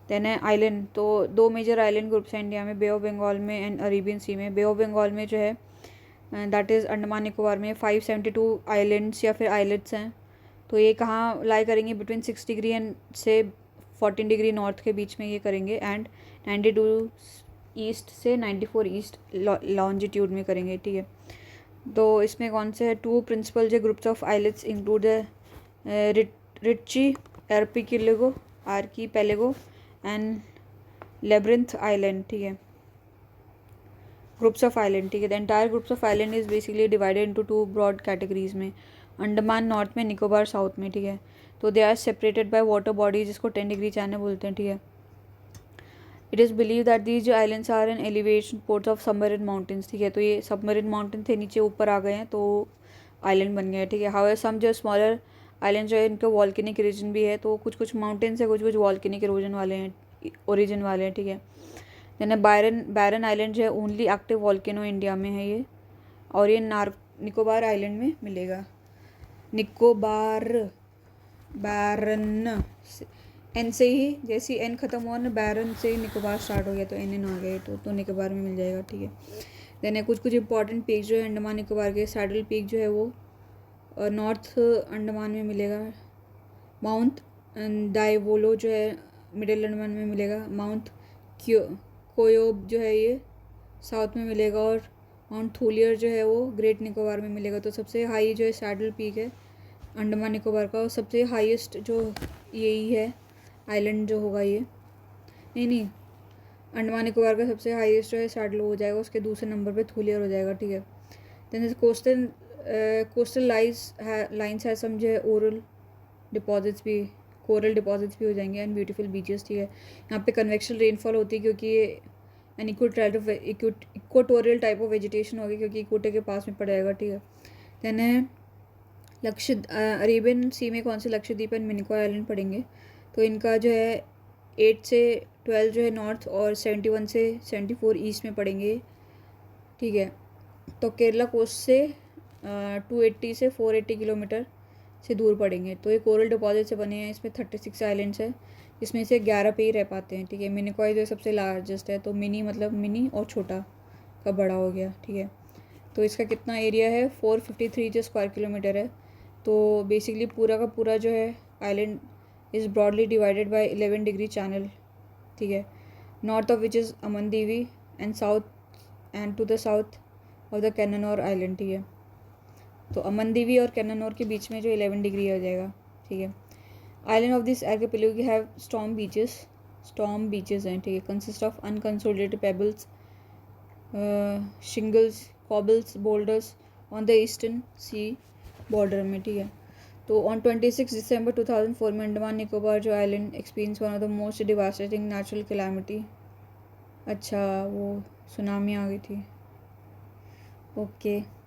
देन है आइलैंड, तो 2 मेजर आइलैंड ग्रुप्स हैं इंडिया में, बे ऑफ बंगाल में एंड अरेबियन सी में। बे ऑफ बंगाल में जो है दैट इज़ अंडमान निकोबार में 572 आइलैंड्स या फिर आइलेट्स हैं। तो ये कहाँ लाई करेंगे, बिटवीन 6 डिग्री एंड से 14 डिग्री नॉर्थ के बीच में ये करेंगे, एंड 92 ईस्ट से 94 ईस्ट लॉन्जिट्यूड में करेंगे, ठीक है। तो इसमें कौन से है, 2 प्रिंसिपल जो groups of islets include the Ritchie archipelago and labyrinth island, ठीक है। ग्रुप्स ऑफ आइलैंड, ठीक है। The entire groups of island is basically divided into 2 broad categories में, अंडमान नॉर्थ में, निकोबार साउथ में, ठीक है। तो they are separated by water bodies, जिसको 10 डिग्री चैनल बोलते हैं, ठीक है। It is believe that these जो islands are an elevation ports of submarine mountains, ठीक है। तो ये सबमरीन माउंटेन थे, नीचे ऊपर आ गए हैं तो आइलैंड बन गए हैं, ठीक है। हाउ सम जो स्मॉलर आइलैंड जो है इनका वॉल्केनिक रीजन भी है, तो कुछ कुछ माउंटेन्स है, कुछ कुछ वॉल्केनिक इरोजन वाले हैं, ओरिजिन वाले हैं, ठीक है। देन बैरन आइलैंड जो है ओनली एक्टिव वॉल्केनो इंडिया में है ये, और ये निकोबार आइलैंड में मिलेगा। निकोबार, बैरन एन से ही, जैसे एन खत्म हुआ ना, बैरन से ही निकोबार स्टार्ट हो गया तो एन आ गए, तो निकोबार में मिल जाएगा, ठीक है। देन कुछ कुछ इंपॉर्टेंट पीक जो है अंडमान निकोबार के, सैडल पीक जो है वो नॉर्थ अंडमान में मिलेगा। माउंट डाइवोलो जो है मिडिल अंडमान में मिलेगा। माउंट कोयोब जो है ये साउथ में मिलेगा, और माउंट थूलियर जो है वो ग्रेट निकोबार में मिलेगा। तो सबसे हाई जो है सैडल पीक है अंडमान निकोबार का, और सबसे हाईएस्ट जो यही है आइलैंड जो होगा ये, नहीं अंडमान निकोबार का सबसे हाईएस्ट जो है सैडल हो जाएगा, उसके दूसरे नंबर पे थूलियर हो जाएगा, ठीक है। देन कोस्टल लाइन्स है सम जो है ओरल डिपॉजिट्स भी, कोरल डिपॉजिट्स भी हो जाएंगे, एंड ब्यूटीफुल बीचेस, ठीक है। यहाँ पे कन्वेक्शनल रेनफॉल होती है क्योंकि ये an equatorial type of vegetation होगी, क्योंकि इक्वेटर के पास में पड़ जाएगा, ठीक है। देन है अरेबियन सी में कौन से लक्षद्वीप एंड मिनिकॉय आइलैंड पड़ेंगे, तो इनका जो है 8 से 12 जो है नॉर्थ, और 71 से 74 ईस्ट में पड़ेंगे, ठीक है। तो केरला कोस्ट से 280 से 480 किलोमीटर से दूर पड़ेंगे। तो ये कोरल डिपॉजिट से बने हैं, इसमें 36 आइलैंड्स है, इसमें से 11 पे ही रह पाते हैं, ठीक है। मिनिकॉय जो सबसे लार्जेस्ट है, तो मिनी मतलब मिनी और छोटा का बड़ा हो गया, ठीक है। तो इसका कितना एरिया है, 453 जो स्क्वायर किलोमीटर है। तो बेसिकली पूरा का पूरा जो है island is broadly divided by 11 degree channel, ठीक है। North of which is Amindivi and south and to the south of the Cannanore island, ठीक है। तो अमनदीवी और कैननौर के बीच में जो 11 डिग्री हो जाएगा, ठीक है। Island of this archipelago have storm beaches हैं, ठीक है। Consist of unconsolidated pebbles, shingles, cobbles, boulders on the eastern sea border में, ठीक है। तो ऑन 26 दिसंबर 2004 में अंडमान निकोबार जो island experience one of the most devastating natural calamity, अच्छा वो सुनामी आ गई थी, ओके।